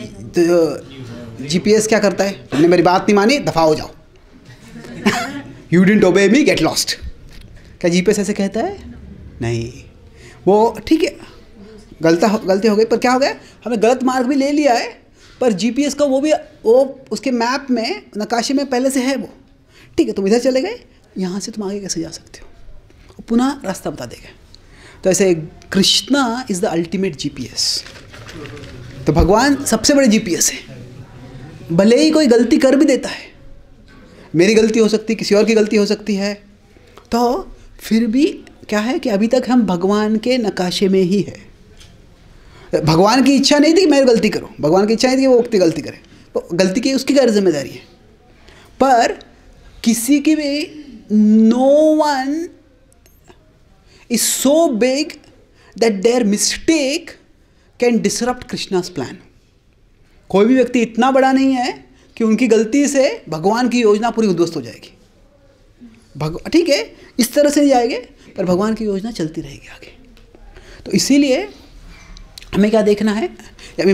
GPS क्या करता है, तुमने मेरी बात नहीं मानी, दफा हो जाओ। You didn't obey me, get lost. क्या GPS ऐसे कहता है? नहीं। वो ठीक है, गलती हो गई, पर क्या हो गया, हमने गलत मार्ग भी ले लिया है, पर GPS का वो उसके मैप में, नकाशे में पहले से है वो। ठीक है, तुम इधर चले गए, यहाँ से तुम आगे कैसे जा सकते हो, वो पुनः रास्ता बता देगा। तो ऐसे Krishna is the ultimate GPS। तो भगवान सबसे बड़े GPS है। भले ही कोई गलती कर भी देता है, मेरी गलती हो सकती है, किसी और की गलती हो सकती है, तो फिर भी क्या है कि अभी तक हम भगवान के नकाशे में ही है। भगवान की इच्छा नहीं थी कि मैं गलती करूं, भगवान की इच्छा नहीं थी कि वो व्यक्ति गलती करे, तो गलती की उसकी क्या जिम्मेदारी है। पर किसी की भी, no one is so big that their mistake can disrupt Krishna's plan. कोई भी व्यक्ति इतना बड़ा नहीं है कि उनकी गलती से भगवान की योजना पूरी उद्ध्वस्त हो जाएगी। ठीक है, इस तरह से नहीं जाएंगे, पर भगवान की योजना चलती रहेगी आगे। तो इसीलिए हमें क्या देखना है, अभी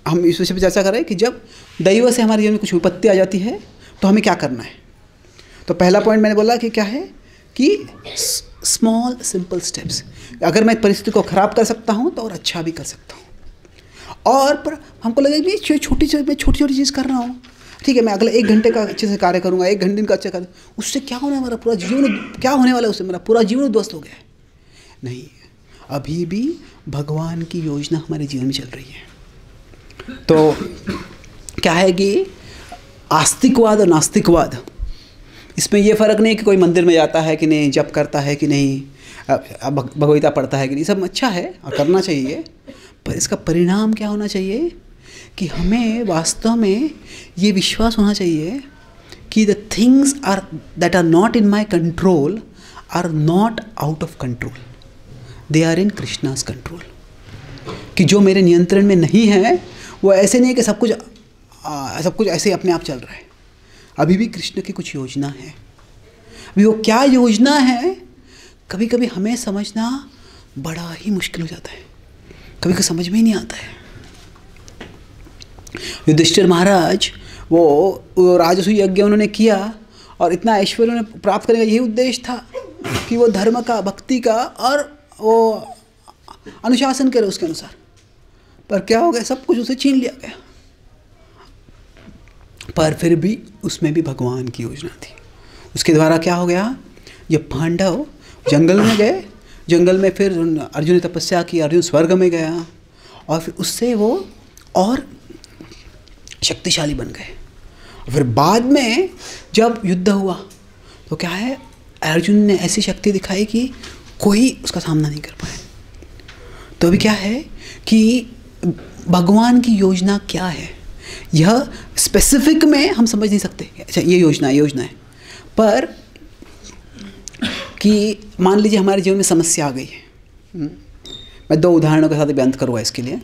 हम इस विषय पर चर्चा कर रहे हैं कि जब दैव से हमारे जीवन में कुछ विपत्ति आ जाती है तो हमें क्या करना है। तो पहला पॉइंट मैंने बोला कि क्या है कि स्मॉल सिंपल स्टेप्स। अगर मैं परिस्थिति को ख़राब कर सकता हूँ तो और अच्छा भी कर सकता हूँ। और पर हमको लगेगा कि छोटी छोटी चीज़ कर रहा हूँ, ठीक है, मैं अगले 1 घंटे का अच्छे से कार्य करूँगा, 1 घंटे का अच्छा कार्य, उससे क्या होना है, हमारा पूरा जीवन क्या होने वाला है, उससे मेरा पूरा जीवन उद्ध्वस्त हो गया है। नहीं, अभी भी भगवान की योजना हमारे जीवन में चल रही है। तो क्या है कि आस्तिकवाद और नास्तिकवाद, इसमें ये फ़र्क नहीं कि कोई मंदिर में जाता है कि नहीं, जप करता है कि नहीं, भगवगीता पढ़ता है कि नहीं, सब अच्छा है और करना चाहिए, पर इसका परिणाम क्या होना चाहिए कि हमें वास्तव में ये विश्वास होना चाहिए कि the things are that are not in my control are not out of control, they are in Krishna's control. कि जो मेरे नियंत्रण में नहीं है वो ऐसे नहीं है कि सब कुछ ऐसे ही अपने आप चल रहा है। अभी भी कृष्ण की कुछ योजना है। अभी वो क्या योजना है, कभी कभी हमें समझना बड़ा ही मुश्किल हो जाता है, कभी कभी समझ में ही नहीं आता है। युधिष्ठिर महाराज वो राजसूय यज्ञ उन्होंने किया और इतना ऐश्वर्य उन्हें प्राप्त करने का यही उद्देश्य था कि वो धर्म का, भक्ति का और वो अनुशासन करे उसके अनुसार। पर क्या हो गया, सब कुछ उसे छीन लिया गया। पर फिर भी उसमें भी भगवान की योजना थी। उसके द्वारा क्या हो गया, ये पांडव जंगल में गए, जंगल में फिर अर्जुन ने तपस्या की, अर्जुन स्वर्ग में गया और फिर उससे वो और शक्तिशाली बन गए। फिर बाद में जब युद्ध हुआ तो क्या है, अर्जुन ने ऐसी शक्ति दिखाई कि कोई उसका सामना नहीं कर पाए। तो अभी क्या है कि भगवान की योजना क्या है, यह स्पेसिफिक में हम समझ नहीं सकते। अच्छा, ये योजना है, पर कि मान लीजिए हमारे जीवन में समस्या आ गई है। मैं 2 उदाहरणों के साथ बयान करूँगा इसके लिए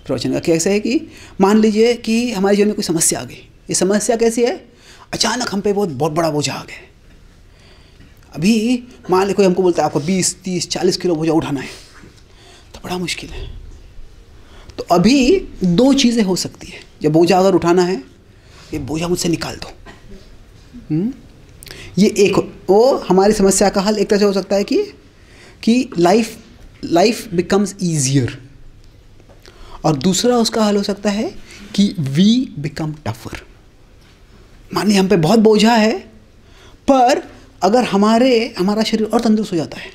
प्रवचन का। कैसे है कि मान लीजिए कि हमारे जीवन में कोई समस्या आ गई। ये समस्या कैसी है, अचानक हम पे बहुत बड़ा बोझा आ गया। अभी मान लीजिए कोई हमको बोलता है आपको 20, 30, 40 किलो बोझा उठाना है, तो बड़ा मुश्किल है। तो अभी 2 चीज़ें हो सकती है। जब बोझा अगर उठाना है, ये बोझा मुझसे निकाल दो। ये एक वो हमारी समस्या का हल एक तरह से हो सकता है कि लाइफ बिकम्स ईजियर, और दूसरा उसका हल हो सकता है कि वी बिकम टफर। मान लीजिए हम पे बहुत बोझा है, पर अगर हमारा शरीर और तंदुरुस्त हो जाता है,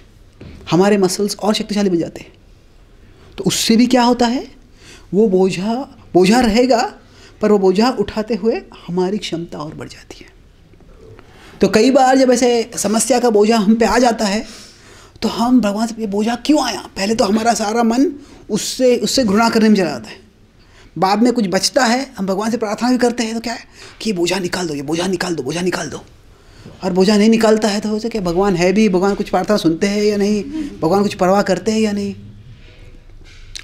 हमारे मसल्स और शक्तिशाली बन जाते हैं, तो उससे भी क्या होता है, वो बोझा रहेगा, पर वो बोझा उठाते हुए हमारी क्षमता और बढ़ जाती है। तो कई बार जब ऐसे समस्या का बोझा हम पे आ जाता है तो हम भगवान से, ये बोझा क्यों आया, पहले तो हमारा सारा मन उससे घृणा करने में चला जाता है। बाद में कुछ बचता है, हम भगवान से प्रार्थना भी करते हैं, तो क्या है कि ये बोझा निकाल दो। और बोझा नहीं निकालता है तो हो सके भगवान है भी, भगवान कुछ प्रार्थना सुनते हैं या नहीं, भगवान कुछ परवाह करते हैं या नहीं।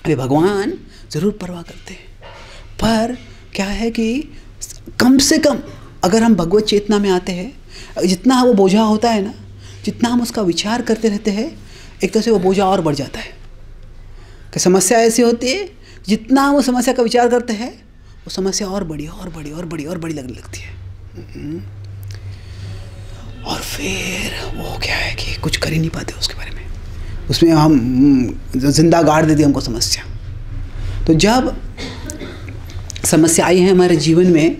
अरे भगवान ज़रूर परवाह करते हैं, पर क्या है कि कम से कम अगर हम भगवत चेतना में आते हैं, जितना वो बोझा होता है ना, जितना हम उसका विचार करते रहते हैं, एक तरह से वो बोझा और बढ़ जाता है। कि समस्या ऐसी होती है जितना हम उस समस्या का विचार करते हैं वो समस्या और बड़ी और बड़ी और बड़ी और बड़ी लगने लगती है। और फिर वो क्या है कि कुछ कर ही नहीं पाते उसके बारे में, उसमें हम जिंदा गाड़ देती है हमको समस्या। तो जब समस्या आई है हमारे जीवन में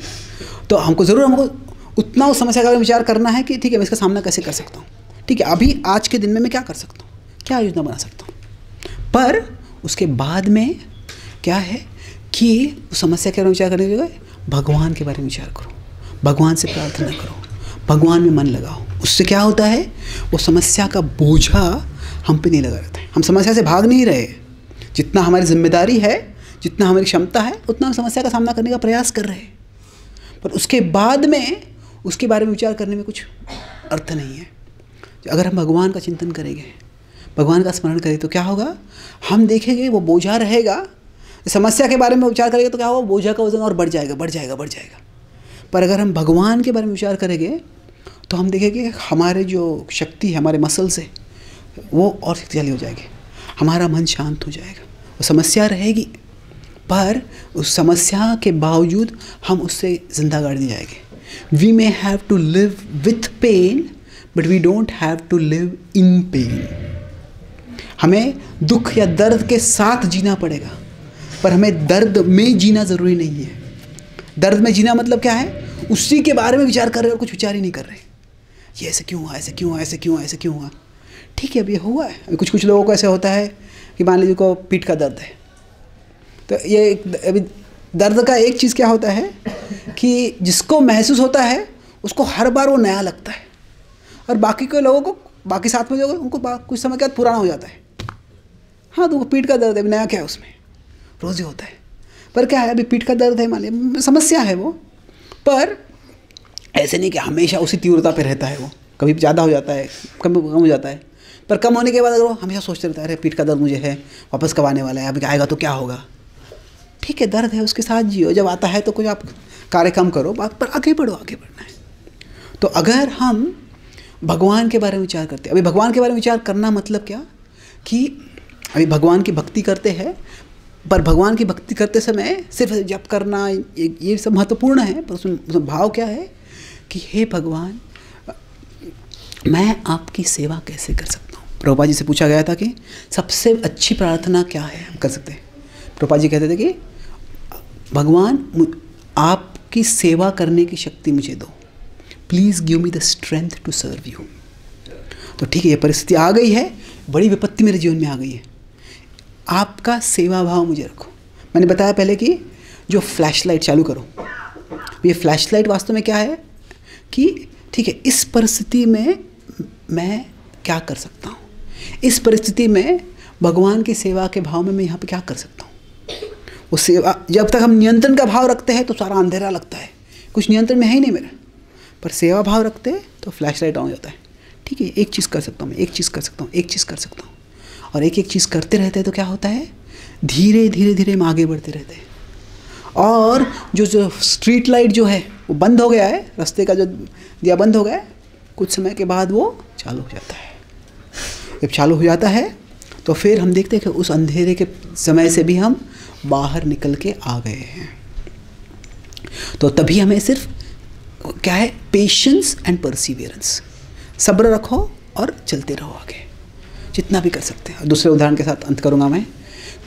तो हमको उतना उस समस्या का विचार करना है कि ठीक है मैं इसका सामना कैसे कर सकता हूँ, ठीक है अभी आज के दिन में मैं क्या कर सकता हूँ, क्या योजना बना सकता हूँ। पर उसके बाद में क्या है कि उस समस्या के बारे में विचार करने के लिए भगवान के बारे में विचार करो, भगवान से प्रार्थना करो, भगवान में मन लगाओ। उससे क्या होता है, वो समस्या का बोझा हम पे नहीं लगा रहता है। हम समस्या से भाग नहीं रहे, जितना हमारी जिम्मेदारी है, जितना हमारी क्षमता है उतना हम समस्या का सामना करने का प्रयास कर रहे हैं। पर उसके बाद में उसके बारे में विचार करने में कुछ अर्थ नहीं है। अगर हम भगवान का चिंतन करेंगे, भगवान का स्मरण करें तो क्या होगा, हम देखेंगे वो बोझा रहेगा। समस्या के बारे में विचार करेंगे तो क्या होगा, बोझा का वजन और बढ़ जाएगा बढ़ जाएगा बढ़ जाएगा। पर अगर हम भगवान के बारे में विचार करेंगे तो हम देखेंगे हमारे जो शक्ति है, हमारे मसल्स है, वो और शक्तिशाली हो जाएंगे, हमारा मन शांत हो जाएगा। वो समस्या रहेगी पर उस समस्या के बावजूद हम उससे जिंदा गाड़ दिए जाएंगे। We may have to live with pain but we don't have to live in pain. हमें दुख या दर्द के साथ जीना पड़ेगा, पर हमें दर्द में जीना ज़रूरी नहीं है। दर्द में जीना मतलब क्या है, उसी के बारे में विचार कर रहे और कुछ विचार ही नहीं कर रहे। ये ऐसे क्यों हुआ, ऐसे क्यों हुआ, ऐसे क्यों हुआ, ऐसे क्यों हुआ। ठीक है अब ये हुआ है। अभी कुछ लोगों को ऐसे होता है कि मान लीजिए को पीठ का दर्द है, तो ये अभी दर्द का एक चीज़ क्या होता है कि जिसको महसूस होता है उसको हर बार वो नया लगता है, और बाकी के लोगों को, बाकी साथ में जो उनको कुछ समय के बाद पुराना हो जाता है। हाँ तो वो पीठ का दर्द है, नया क्या है उसमें, रोज़ ही होता है। पर क्या है, अभी पीठ का दर्द है, मान लीजिए समस्या है वो, पर ऐसे नहीं कि हमेशा उसी तीव्रता पे रहता है। वो कभी ज़्यादा हो जाता है, कम हो जाता है। पर कम होने के बाद अगर वो हमेशा सोचते रहता है अरे पीठ का दर्द मुझे है, वापस कब आने वाला है, अभी आएगा तो क्या होगा। ठीक है दर्द है, उसके साथ जियो, जब आता है तो कुछ आप कार्य कम करो, बात पर आगे बढ़ो, आगे बढ़ना है। तो अगर हम भगवान के बारे में विचार करते हैं, अभी भगवान के बारे में विचार करना मतलब क्या कि अभी भगवान की भक्ति करते हैं, पर भगवान की भक्ति करते समय सिर्फ जप करना ये सब महत्वपूर्ण है, पर उसमें भाव क्या है कि हे भगवान मैं आपकी सेवा कैसे कर सकता हूँ। प्रभुपाद जी से पूछा गया था कि सबसे अच्छी प्रार्थना क्या है हम कर सकते हैं। प्रभुपाद जी कहते थे कि भगवान आपकी सेवा करने की शक्ति मुझे दो, please give me the strength to serve you. तो ठीक है ये परिस्थिति आ गई है, बड़ी विपत्ति मेरे जीवन में आ गई है, आपका सेवा भाव मुझे रखो। मैंने बताया पहले कि जो फ्लैश लाइट चालू करो, ये फ्लैश लाइट वास्तव में क्या है कि ठीक है इस परिस्थिति में मैं क्या कर सकता हूँ, इस परिस्थिति में भगवान की सेवा के भाव में मैं यहाँ पे क्या कर सकता हूँ। वो सेवा, जब तक हम नियंत्रण का भाव रखते हैं तो सारा अंधेरा लगता है, कुछ नियंत्रण में है ही नहीं मेरा, पर सेवा भाव रखते हैं तो फ्लैश लाइट ऑन हो जाता है। ठीक है एक चीज़ कर सकता हूँ मैं, एक चीज़ कर सकता हूँ, एक चीज़ कर सकता हूँ, और एक एक चीज़ करते रहते हैं तो क्या होता है, धीरे धीरे धीरे हम आगे बढ़ते रहते हैं। और जो स्ट्रीट लाइट जो है वो बंद हो गया है, रास्ते का जो दिया बंद हो गया है, कुछ समय के बाद वो चालू हो जाता है। जब चालू हो जाता है तो फिर हम देखते हैं कि उस अंधेरे के समय से भी हम बाहर निकल के आ गए हैं। तो तभी हमें सिर्फ क्या है, पेशेंस एंड परसिवियरेंस, सब्र रखो और चलते रहो आगे जितना भी कर सकते हैं। दूसरे उदाहरण के साथ अंत करूंगा मैं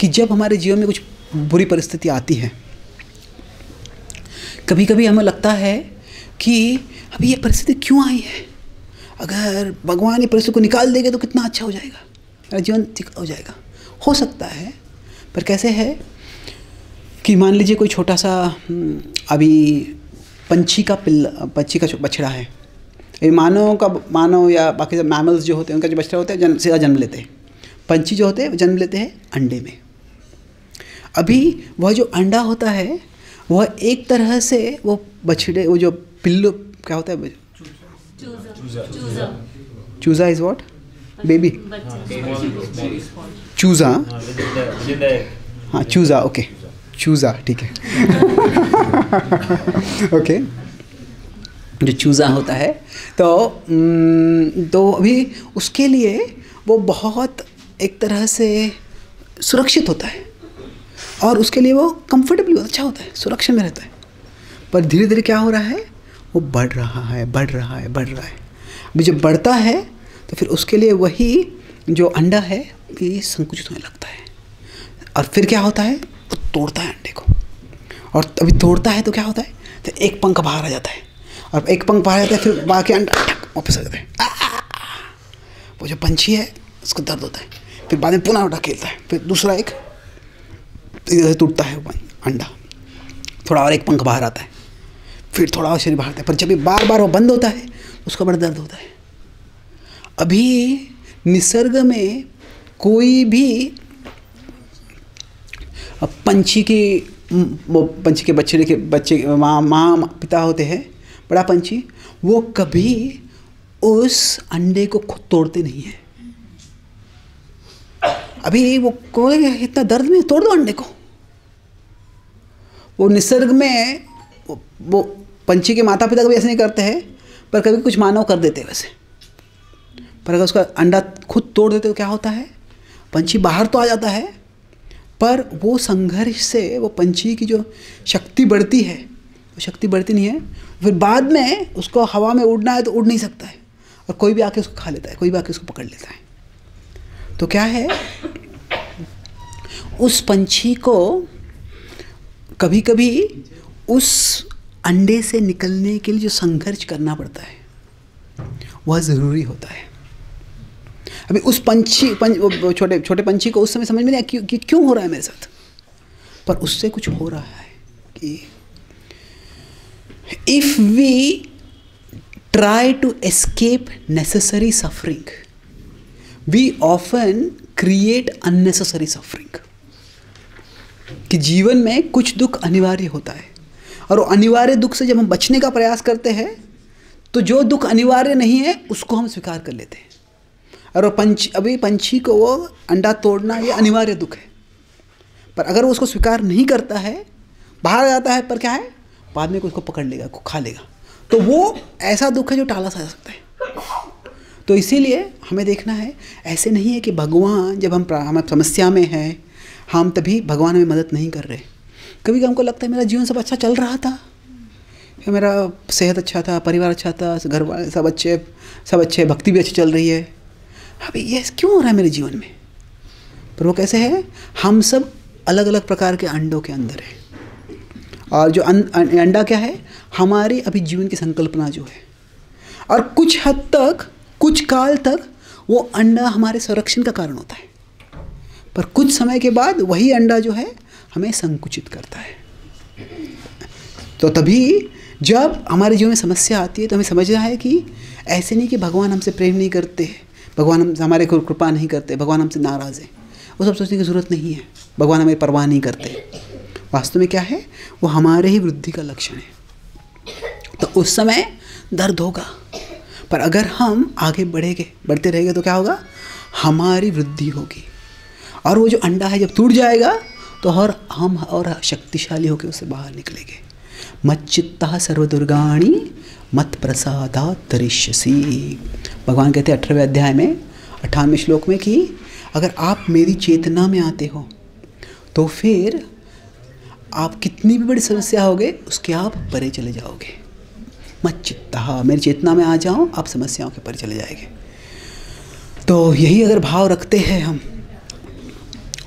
कि जब हमारे जीवन में कुछ बुरी परिस्थिति आती है, कभी कभी हमें लगता है कि अभी ये परिस्थिति क्यों आई है, अगर भगवान ये परिस्थिति को निकाल देंगे तो कितना अच्छा हो जाएगा, मेरा जीवन ठीक हो जाएगा। हो सकता है, पर कैसे है कि मान लीजिए कोई छोटा सा अभी पंछी का बछड़ा है, मानव या बाकी सब मैमल्स जो होते हैं उनका जो बछड़ा होता है सीधा जन्म लेते हैं। पंछी जो होते हैं जन्म लेते हैं अंडे में। अभी वह जो अंडा होता है वह एक तरह से वो बछड़े, वो जो पिल्लू क्या होता है, चूजा इज व्हाट, बेबी चूजा, हाँ चूजा, ओके चूजा ठीक है ओके जो चूज़ा होता है तो अभी उसके लिए वो बहुत एक तरह से सुरक्षित होता है, और उसके लिए वो कंफर्टेबल अच्छा होता है, सुरक्षा में रहता है। पर धीरे धीरे क्या हो रहा है, वो बढ़ रहा है, बढ़ रहा है, बढ़ रहा है। अभी जब बढ़ता है तो फिर उसके लिए वही जो अंडा है ये संकुचित होने लगता है, और फिर क्या होता है, वो तोड़ता है अंडे को। और अभी तोड़ता है तो क्या होता है, तो एक पंख बाहर आ जाता है, और एक पंख बाहर आ जाता है, फिर बाकी अंडा वापस आ जाता है। वो जो पंछी है उसको दर्द होता है, फिर बाद में पुनः उठा खेलता है, फिर दूसरा एक इधर टूटता है वो अंडा, थोड़ा और एक पंख बाहर आता है, फिर थोड़ा और शरीर बाहर आता है। पर जब ये बार बार वो बंद होता है उसका बड़ा दर्द होता है। अभी निसर्ग में कोई भी पंछी के बच्चे माँ पिता होते हैं, बड़ा पंछी, वो कभी उस अंडे को खुद तोड़ते नहीं है। अभी वो कोई इतना दर्द में तोड़ दो अंडे को, वो निसर्ग में वो पंछी के माता पिता कभी ऐसे नहीं करते हैं, पर कभी कुछ मानव कर देते हैं वैसे। पर अगर उसका अंडा खुद तोड़ देते तो क्या होता है, पंछी बाहर तो आ जाता है, पर वो संघर्ष से वो पंछी की जो शक्ति बढ़ती है वो शक्ति बढ़ती नहीं है। फिर बाद में उसको हवा में उड़ना है तो उड़ नहीं सकता है, और कोई भी आके उसको खा लेता है, कोई भी आके उसको पकड़ लेता है। तो क्या है, उस पंछी को कभी कभी उस अंडे से निकलने के लिए जो संघर्ष करना पड़ता है वह ज़रूरी होता है। अभी उस छोटे पंछी को उस समय समझ में नहीं आया कि क्यों हो रहा है मेरे साथ, पर उससे कुछ हो रहा है कि if we try to escape necessary suffering we often create unnecessary suffering. कि जीवन में कुछ दुख अनिवार्य होता है, और वो अनिवार्य दुख से जब हम बचने का प्रयास करते हैं तो जो दुख अनिवार्य नहीं है उसको हम स्वीकार कर लेते हैं। और अभी पंछी को वो अंडा तोड़ना ये अनिवार्य दुख है, पर अगर वो उसको स्वीकार नहीं करता है, बाहर जाता है, पर क्या है, बाद में कोई उसको पकड़ लेगा, को खा लेगा, तो वो ऐसा दुख है जो टाला जा सकता है। तो इसीलिए हमें देखना है, ऐसे नहीं है कि भगवान जब हम समस्या में हैं हम तभी भगवान हमें मदद नहीं कर रहे। कभी कभी हमको लगता है मेरा जीवन सब अच्छा चल रहा था, मेरा सेहत अच्छा था, परिवार अच्छा था, घर वाले सब अच्छे, भक्ति भी अच्छी चल रही है, अभी ये क्यों हो रहा है मेरे जीवन में। पर वो कैसे है, हम सब अलग अलग प्रकार के अंडों के अंदर है, और जो अंडा क्या है, हमारी अभी जीवन की संकल्पना जो है, और कुछ हद तक कुछ काल तक वो अंडा हमारे संरक्षण का कारण होता है, पर कुछ समय के बाद वही अंडा जो है हमें संकुचित करता है। तो तभी जब हमारे जीवन में समस्या आती है तो हमें समझना है कि ऐसे नहीं कि भगवान हमसे प्रेम नहीं करते, भगवान हमारे को कृपा नहीं करते, भगवान हमसे नाराज़ है, वो सब सोचने की ज़रूरत नहीं है। भगवान हमें परवाह नहीं करते, वास्तव में क्या है, वो हमारे ही वृद्धि का लक्षण है। तो उस समय दर्द होगा, पर अगर हम आगे बढ़ते रहेंगे तो क्या होगा, हमारी वृद्धि होगी, और वो जो अंडा है जब टूट जाएगा तो हम और शक्तिशाली होकर उससे बाहर निकलेंगे। मच्चित्ता सर्वदुर्गाणि मत प्रसादात् तरिष्यसि। भगवान कहते हैं 18वें अध्याय में 98वें श्लोक में कि अगर आप मेरी चेतना में आते हो तो फिर आप कितनी भी बड़ी समस्या होगे उसके आप परे चले जाओगे। मच्चित्ता, मेरी चेतना में आ जाओ, आप समस्याओं के परे चले जाएंगे। तो यही अगर भाव रखते हैं हम,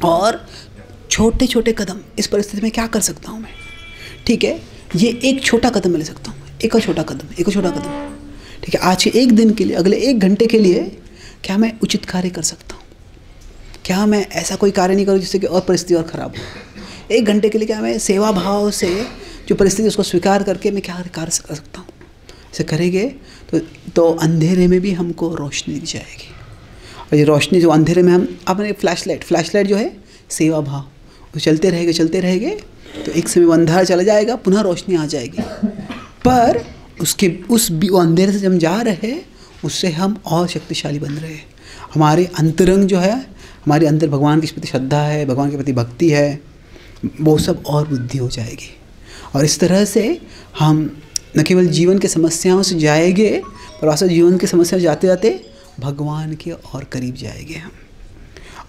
और छोटे छोटे कदम, इस परिस्थिति में क्या कर सकता हूँ मैं, ठीक है, ये एक छोटा कदम मैं ले सकता हूँ, एक और छोटा कदम, ठीक है, आज के एक दिन के लिए, अगले 1 घंटे के लिए क्या मैं उचित कार्य कर सकता हूँ, क्या मैं ऐसा कोई कार्य नहीं करूँ जिससे कि और परिस्थिति और ख़राब हो। 1 घंटे के लिए क्या मैं सेवा भाव से जो परिस्थिति उसको स्वीकार करके मैं क्या कार्य कर सकता हूँ। ऐसे करेंगे तो अंधेरे में भी हमको रोशनी दी जाएगी, और ये रोशनी जो अंधेरे में हम अपने फ्लैशलाइट जो है सेवा भाव, वो चलते रहेंगे तो एक समय वो अंधारा चला जाएगा, पुनः रोशनी आ जाएगी। पर उसके उस अंधेरे से जब हम जा रहे हैं उससे हम और शक्तिशाली बन रहे हैं। हमारे अंतरंग जो है, हमारे अंदर भगवान के प्रति श्रद्धा है, भगवान के प्रति भक्ति है, वो सब और वृद्धि हो जाएगी। और इस तरह से हम न केवल जीवन के समस्याओं से जाएंगे, पर वास्तव जीवन की समस्या जाते जाते भगवान के और करीब जाएंगे हम।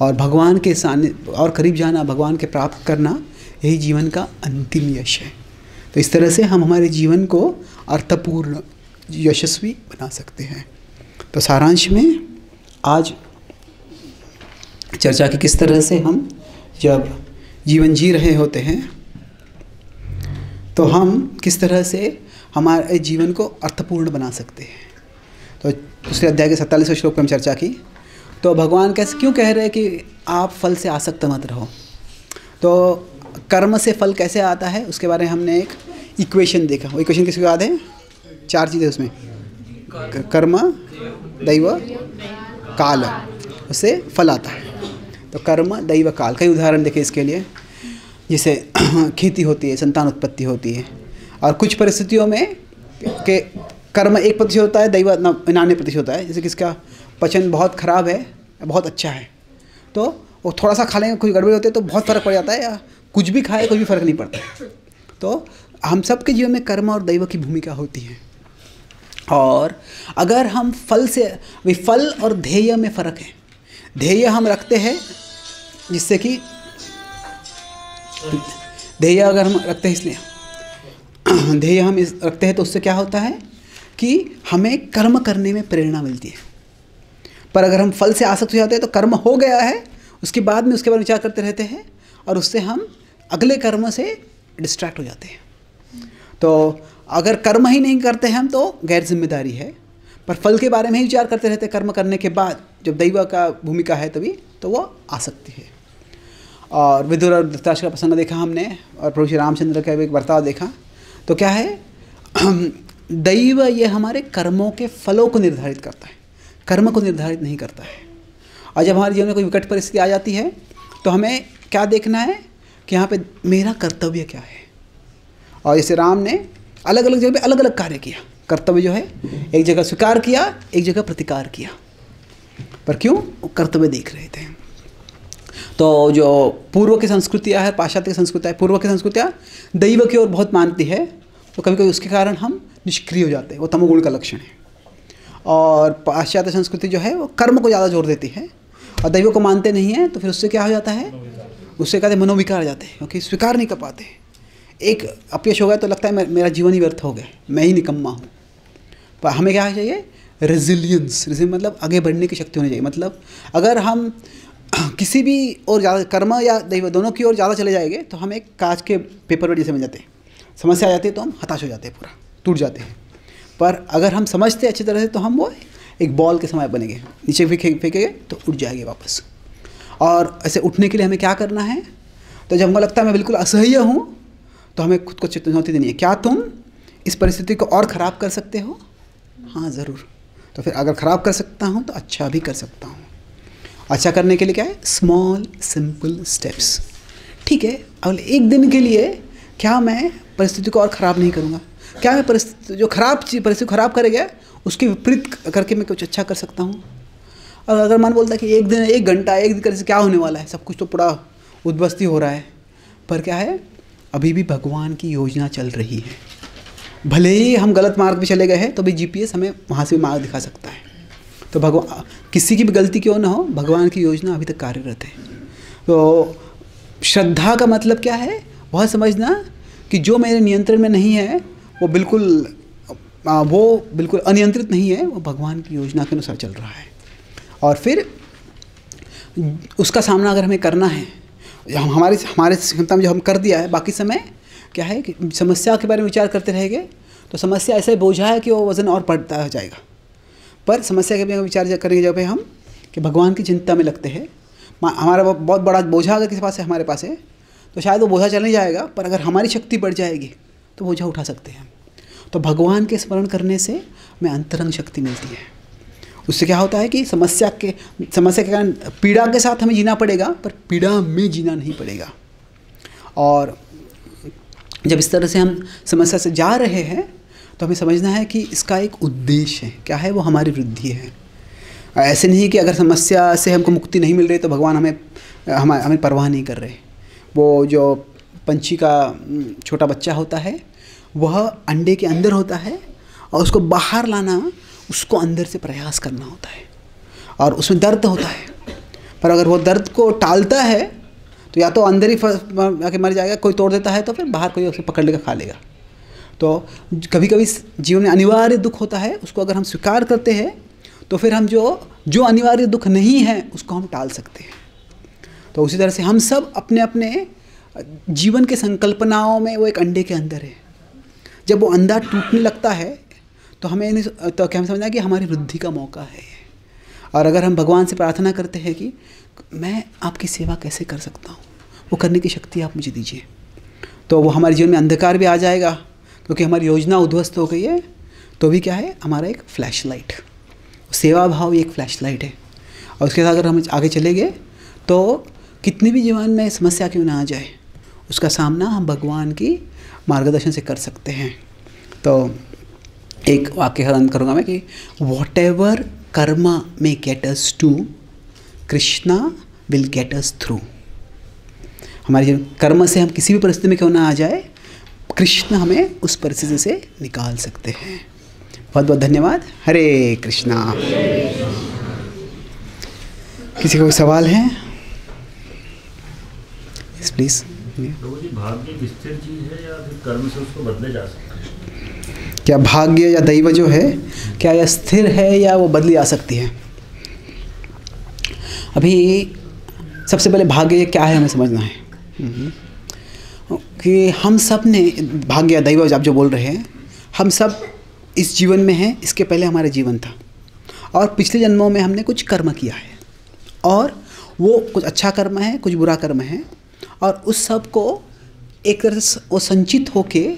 और भगवान के सामने और करीब जाना, भगवान के प्राप्त करना, यही जीवन का अंतिम यश है। तो इस तरह से हम हमारे जीवन को अर्थपूर्ण यशस्वी बना सकते हैं। तो सारांश में आज चर्चा की किस तरह से हम जब जीवन जी रहे होते हैं तो हम किस तरह से हमारे जीवन को अर्थपूर्ण बना सकते हैं। तो दूसरे अध्याय के 47वें श्लोक पर हम चर्चा की। तो भगवान कैसे क्यों कह रहे हैं कि आप फल से आसक्त मत रहो। तो कर्म से फल कैसे आता है उसके बारे में हमने एक इक्वेशन देखा। वो इक्वेशन किसको याद है? 4 चीज़ें उसमें, कर्म, दैव, काल, उससे फल आता है। तो कर्म, दैव, काल, कई उदाहरण देखें इसके लिए। जैसे खेती होती है, संतान उत्पत्ति होती है, और कुछ परिस्थितियों में के कर्म 1% होता है, दैव 99% होता है। जैसे किसका पचन बहुत ख़राब है, बहुत अच्छा है, तो वो थोड़ा सा खा लेंगे, कुछ गड़बड़ी होती है तो बहुत फ़र्क पड़ जाता है, या कुछ भी खाए कुछ भी फ़र्क नहीं पड़ता। तो हम सब के जीवन में कर्म और दैव की भूमिका होती है। और अगर हम फल से, वे फल और ध्येय में फ़र्क है। ध्येय हम रखते हैं जिससे कि ध्येय अगर हम रखते हैं, इसलिए ध्येय हम रखते हैं तो उससे क्या होता है कि हमें कर्म करने में प्रेरणा मिलती है। पर अगर हम फल से आसक्त हो जाते हैं तो कर्म हो गया है, उसके बाद में उसके बारे में विचार करते रहते हैं और उससे हम अगले कर्म से डिस्ट्रैक्ट हो जाते हैं। तो अगर कर्म ही नहीं करते हैं हम तो गैर जिम्मेदारी है, पर फल के बारे में ही विचार करते रहते हैं कर्म करने के बाद, जब दैव का भूमिका है तभी, तो वो आसक्ति है। और विदुर और धृतराष्ट्र का प्रसंग देखा हमने, और प्रभु श्री रामचंद्र का एक बर्ताव देखा। तो क्या है, दैव ये हमारे कर्मों के फलों को निर्धारित करता है, कर्म को निर्धारित नहीं करता है। और जब हमारे जीवन में कोई विकट परिस्थिति आ जाती है तो हमें क्या देखना है कि यहाँ पे मेरा कर्तव्य क्या है। और जैसे राम ने अलग अलग जगह पे अलग अलग कार्य किया, कर्तव्य जो है एक जगह स्वीकार किया, एक जगह प्रतिकार किया, पर क्यों? वो कर्तव्य देख रहे थे। तो जो पूर्व की संस्कृतियाँ है, पाश्चात्य की संस्कृतियाँ, पूर्व की संस्कृतियाँ दैव की ओर बहुत मानती है, तो कभी कभी उसके कारण हम निष्क्रिय हो जाते हैं, वो तमोगुण का लक्षण है। और पाश्चात्य संस्कृति जो है वो कर्म को ज़्यादा जोर देती है और दैव को मानते नहीं हैं, तो फिर उससे क्या हो जाता है, उससे कहते हैं मनोविकार आ जाते हैं, क्योंकि स्वीकार नहीं कर पाते। एक अपयश हो गया तो लगता है मेरा जीवन ही व्यर्थ हो गया, मैं ही निकम्मा हूँ। पर हमें क्या चाहिए? रेजिलियंस। मतलब आगे बढ़ने की शक्ति होनी चाहिए। मतलब अगर हम किसी भी और ज़्यादा कर्म या दैव दोनों की ओर ज़्यादा चले जाएंगे तो हम एक कांच के पेपर जैसे बन जाते हैं, समस्या आ जाती है तो हम हताश हो जाते हैं, पूरा टूट जाते हैं। पर अगर हम समझते अच्छी तरह से तो हम वो एक बॉल के समय बनेंगे, नीचे फेंकेंगे तो उठ जाएंगे वापस। और ऐसे उठने के लिए हमें क्या करना है? तो जब हमको लगता है मैं बिल्कुल असह्य हूँ तो हमें खुद को चुनौती देनी है, क्या तुम इस परिस्थिति को और ख़राब कर सकते हो? हाँ ज़रूर। तो फिर अगर ख़राब कर सकता हूँ तो अच्छा भी कर सकता हूँ। अच्छा करने के लिए क्या है? Small simple steps. ठीक है, अगले एक दिन के लिए क्या मैं परिस्थिति को और ख़राब नहीं करूँगा? क्या मैं परिस्थिति जो परिस्थिति ख़राब करेगा उसके विपरीत करके मैं कुछ अच्छा कर सकता हूँ? और अगर मन बोलता है कि एक दिन, एक घंटा, एक दिन करने से क्या होने वाला है, सब कुछ तो पूरा उद्वस्ती हो रहा है, पर क्या है, अभी भी भगवान की योजना चल रही है। भले ही हम गलत मार्ग पे चले गए हैं तो भी जीपीएस हमें वहाँ से भी मार्ग दिखा सकता है। तो भगवान, किसी की भी गलती क्यों ना हो, भगवान की योजना अभी तक कार्यरत है। तो श्रद्धा का मतलब क्या है? वह समझना कि जो मेरे नियंत्रण में नहीं है वो बिल्कुल अनियंत्रित नहीं है, वो भगवान की योजना के अनुसार चल रहा है। और फिर उसका सामना अगर हमें करना है, हमारे क्षमता में जो हम कर दिया है, बाकी समय क्या है कि समस्या के बारे में विचार करते रहेंगे तो समस्या ऐसे बोझा है कि वो वज़न और बढ़ता जाएगा। पर समस्या के बारे में विचार करेंगे जब हम कि भगवान की चिंता में लगते हैं, हमारा बहुत बड़ा बोझा अगर किसी पास है, हमारे पास है, तो शायद वो बोझा चल नहीं जाएगा, पर अगर हमारी शक्ति बढ़ जाएगी तो बोझा उठा सकते हैं। तो भगवान के स्मरण करने से हमें अंतरंग शक्ति मिलती है। उससे क्या होता है कि समस्या के कारण पीड़ा के साथ हमें जीना पड़ेगा, पर पीड़ा में जीना नहीं पड़ेगा। और जब इस तरह से हम समस्या से जा रहे हैं तो हमें समझना है कि इसका एक उद्देश्य है। क्या है वो? हमारी वृद्धि है। ऐसे नहीं कि अगर समस्या से हमको मुक्ति नहीं मिल रही तो भगवान हमें परवाह नहीं कर रहे। वो जो पंछी का छोटा बच्चा होता है वह अंडे के अंदर होता है और उसको बाहर लाना, उसको अंदर से प्रयास करना होता है और उसमें दर्द होता है। पर अगर वो दर्द को टालता है तो या तो अंदर ही आके मर जाएगा, कोई तोड़ देता है तो फिर बाहर कोई उसे पकड़ लेकर खा लेगा। तो कभी कभी जीवन में अनिवार्य दुख होता है, उसको अगर हम स्वीकार करते हैं तो फिर हम जो अनिवार्य दुख नहीं है उसको हम टाल सकते हैं। तो उसी तरह से हम सब अपने अपने जीवन के संकल्पनाओं में वो एक अंडे के अंदर है। जब वो अंडा टूटने लगता है तो हमें क्या समझना है कि हमारी वृद्धि का मौका है। और अगर हम भगवान से प्रार्थना करते हैं कि मैं आपकी सेवा कैसे कर सकता हूँ, वो करने की शक्ति आप मुझे दीजिए, तो वो हमारे जीवन में अंधकार भी आ जाएगा, क्योंकि हमारी योजना उद्ध्वस्त हो गई है। तो भी क्या है, हमारा एक फ्लैश लाइट, सेवा भाव एक फ्लैश लाइट है। और उसके साथ अगर हम आगे चले गए तो कितनी भी जीवन में समस्या क्यों ना आ जाए, उसका सामना हम भगवान की मार्गदर्शन से कर सकते हैं। तो एक वाक्य हरण करूँगा मैं कि what ever karma may get us to, Krishna will get us through. हमारे कर्म से हम किसी भी परिस्थिति में क्यों ना आ जाए, कृष्ण हमें उस परिस्थिति से निकाल सकते हैं। बहुत बहुत धन्यवाद। हरे कृष्णा। किसी को कोई सवाल है? Yes please. भाग्य एक स्थिर चीज है या फिर कर्म से उसको बदले जा सकता है? क्या भाग्य या दैव जो है, क्या यह स्थिर है या वो बदली जा सकती है? अभी सबसे पहले भाग्य क्या है हमें समझना है कि हम सब ने, भाग्य या दैव आप जो बोल रहे हैं, हम सब इस जीवन में हैं, इसके पहले हमारा जीवन था और पिछले जन्मों में हमने कुछ कर्म किया है और वो कुछ अच्छा कर्म है, कुछ बुरा कर्म है, और उस सब को एक तरह से वो संचित होके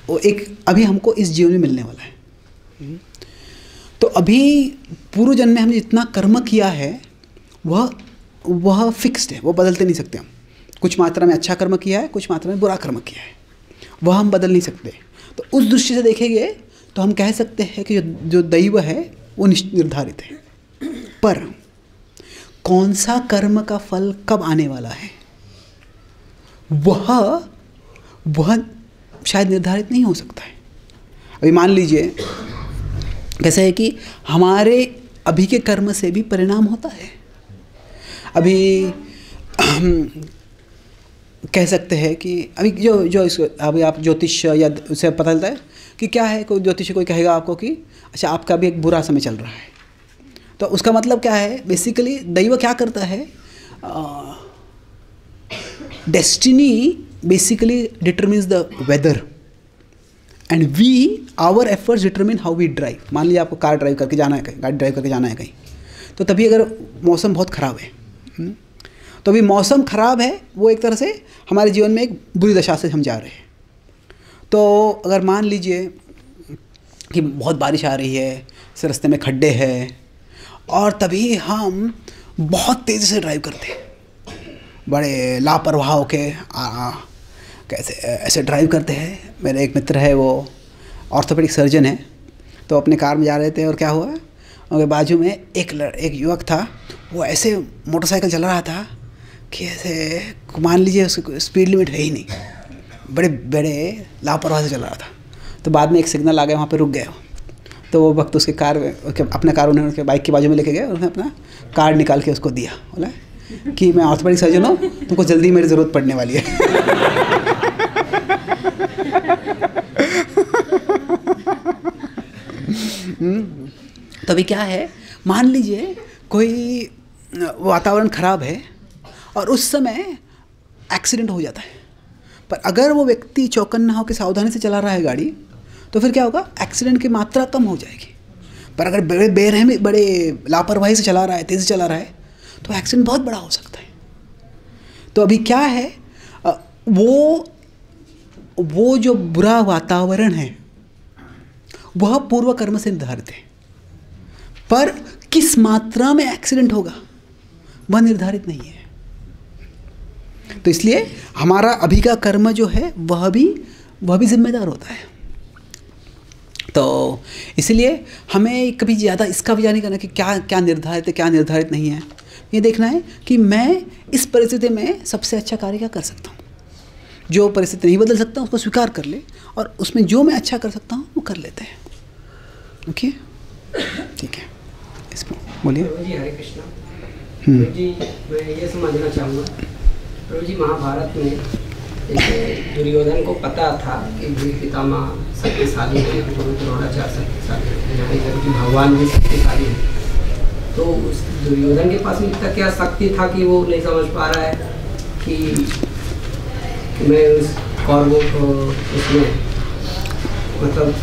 वो एक अभी हमको इस जीवन में मिलने वाला है। तो अभी पूर्व जन्म में हमने जितना कर्म किया है वह फिक्स्ड है, वो बदलते नहीं सकते हम। कुछ मात्रा में अच्छा कर्म किया है, कुछ मात्रा में बुरा कर्म किया है, वह हम बदल नहीं सकते। तो उस दृष्टि से देखेंगे तो हम कह सकते हैं कि जो दैव है वो निर्धारित है, पर कौन सा कर्म का फल कब आने वाला है वह शायद निर्धारित नहीं हो सकता है। अभी मान लीजिए कैसे है कि हमारे अभी के कर्म से भी परिणाम होता है। अभी कह सकते हैं कि अभी जो इसको अभी आप ज्योतिष या उससे पता चलता है कि क्या है, कोई ज्योतिष कोई कहेगा आपको कि अच्छा आपका भी एक बुरा समय चल रहा है, तो उसका मतलब क्या है, बेसिकली दैव क्या करता है, destiny basically determines the weather and our efforts determine how we drive। मान लीजिए आपको कार ड्राइव करके जाना है कहीं, गाड़ी ड्राइव करके जाना है कहीं, तो तभी अगर मौसम बहुत ख़राब है तो अभी मौसम ख़राब है, वो एक तरह से हमारे जीवन में एक बुरी दशा से हम जा रहे हैं। तो अगर मान लीजिए कि बहुत बारिश आ रही है, इस रास्ते में खड्डे हैं और तभी हम बहुत तेज़ी से ड्राइव करते हैं, बड़े लापरवाह होके कैसे ऐसे ड्राइव करते हैं। मेरे एक मित्र है, वो ऑर्थोपेडिक सर्जन है, तो अपने कार में जा रहे थे और क्या हुआ, उनके बाजू में एक युवक था, वो ऐसे मोटरसाइकिल चला रहा था कि ऐसे मान लीजिए उसकी स्पीड लिमिट है ही नहीं, बड़े बड़े लापरवाह से चला रहा था। तो बाद में एक सिग्नल आ गया, वहाँ पे रुक गए। तो वो वक्त उसके अपना कार उन्होंने उसके बाइक के बाजू में लेके गए, उन्होंने अपना कार्ड निकाल के उसको दिया, बोला कि मैं ऑर्थोपेडिक सर्जन हूँ, तुमको जल्दी मेरी ज़रूरत पड़ने वाली है। तो अभी क्या है, मान लीजिए कोई वातावरण ख़राब है और उस समय एक्सीडेंट हो जाता है, पर अगर वो व्यक्ति चौकन्ना होकर सावधानी से चला रहा है गाड़ी, तो फिर क्या होगा, एक्सीडेंट की मात्रा कम हो जाएगी। पर अगर बड़े लापरवाही से चला रहा है, तेज़ी चला रहा है, तो एक्सीडेंट बहुत बड़ा हो सकता है। तो अभी क्या है, वो जो बुरा वातावरण है वह पूर्व कर्म से निर्धारित है, पर किस मात्रा में एक्सीडेंट होगा वह निर्धारित नहीं है। तो इसलिए हमारा अभी का कर्म जो है वह भी जिम्मेदार होता है। तो इसलिए हमें कभी ज़्यादा इसका विचार नहीं करना कि क्या निर्धारित है, क्या निर्धारित नहीं है। ये देखना है कि मैं इस परिस्थिति में सबसे अच्छा कार्य क्या कर सकता हूँ। जो परिस्थिति नहीं बदल सकता उसको स्वीकार कर ले, और उसमें जो मैं अच्छा कर सकता हूँ वो कर लेते हैं। ओके, ठीक है, इसमें बोलिए। जी हरे कृष्णा। जी मैं ये समझना चाहूँगा प्रभु जी, महाभारत में जैसे दुर्योधन को पता था कि भीष्म पितामह शक्तिशाली है, गुरु द्रोणाचार्य शक्तिशाली है, यहाँ तक कि भगवान भी शक्तिशाली है, तो उस दुर्योधन के पास में इतना क्या शक्ति था कि वो नहीं समझ पा रहा है कि मैं उस कौरवों को उसमें मतलब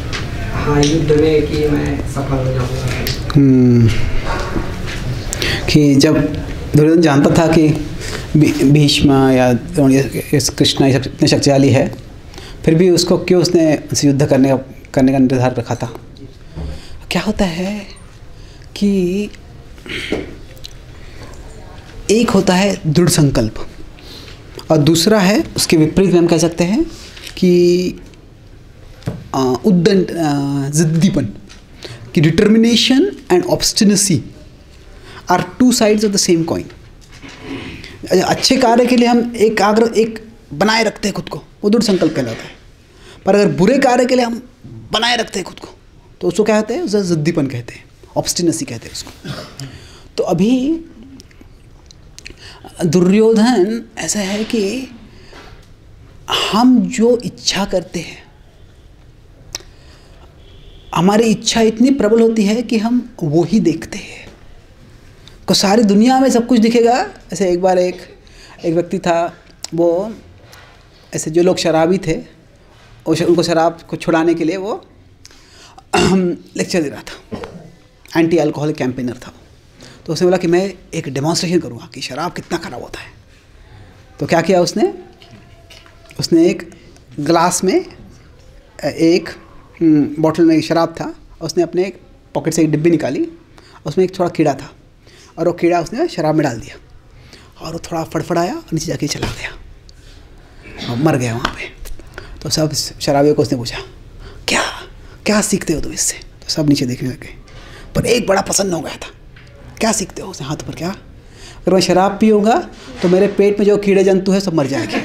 हाँ युद्ध में कि मैं सफल हो जाऊँगा। कि जब दुर्योधन जानता था कि भीष्म या कृष्ण ये सब इतने शक्तिशाली है, फिर भी उसको क्यों उसने उनसे युद्ध करने का निर्धार रखा था। क्या होता है कि एक होता है दृढ़ संकल्प और दूसरा है उसके विपरीत में हम कह सकते हैं कि उद्दंड जिद्दीपन, कि determination and obstinacy are two sides of the same coin. अच्छे कार्य के लिए हम एक बनाए रखते हैं खुद को, वो दृढ़ संकल्प कहलाता है, पर अगर बुरे कार्य के लिए हम बनाए रखते हैं खुद को तो उसको क्या कहते हैं, उसे जिद्दीपन कहते हैं, ऑब्स्टिनेसी कहते हैं उसको। तो अभी दुर्योधन ऐसा है कि हम जो इच्छा करते हैं, हमारी इच्छा इतनी प्रबल होती है कि हम वो ही देखते हैं। को सारी दुनिया में सब कुछ दिखेगा। ऐसे एक बार एक व्यक्ति था, वो ऐसे जो लोग शराबी थे उनको शराब को छुड़ाने के लिए वो लेक्चर दे रहा था, एंटी अल्कोहलिक कैंपेनर था। तो उसने बोला कि मैं एक डेमोन्स्ट्रेशन करूँगा कि शराब कितना ख़राब होता है। तो क्या किया उसने एक ग्लास में एक बॉटल में शराब था, उसने अपने एक पॉकेट से एक डिब्बी निकाली, उसमें एक थोड़ा कीड़ा था और वो कीड़ा उसने शराब में डाल दिया और वो थोड़ा फड़फड़ाया और नीचे जाके चला गया और मर गया वहाँ पे। तो सब शराबियों को उसने पूछा क्या क्या सीखते हो तुम इससे? तो सब नीचे देखने लगे, पर एक बड़ा प्रसन्न हो गया था। क्या सीखते हो? उसने हाथ पर क्या, अगर मैं शराब पीऊँगा तो मेरे पेट में जो कीड़े जंतु है सब मर जाएंगे।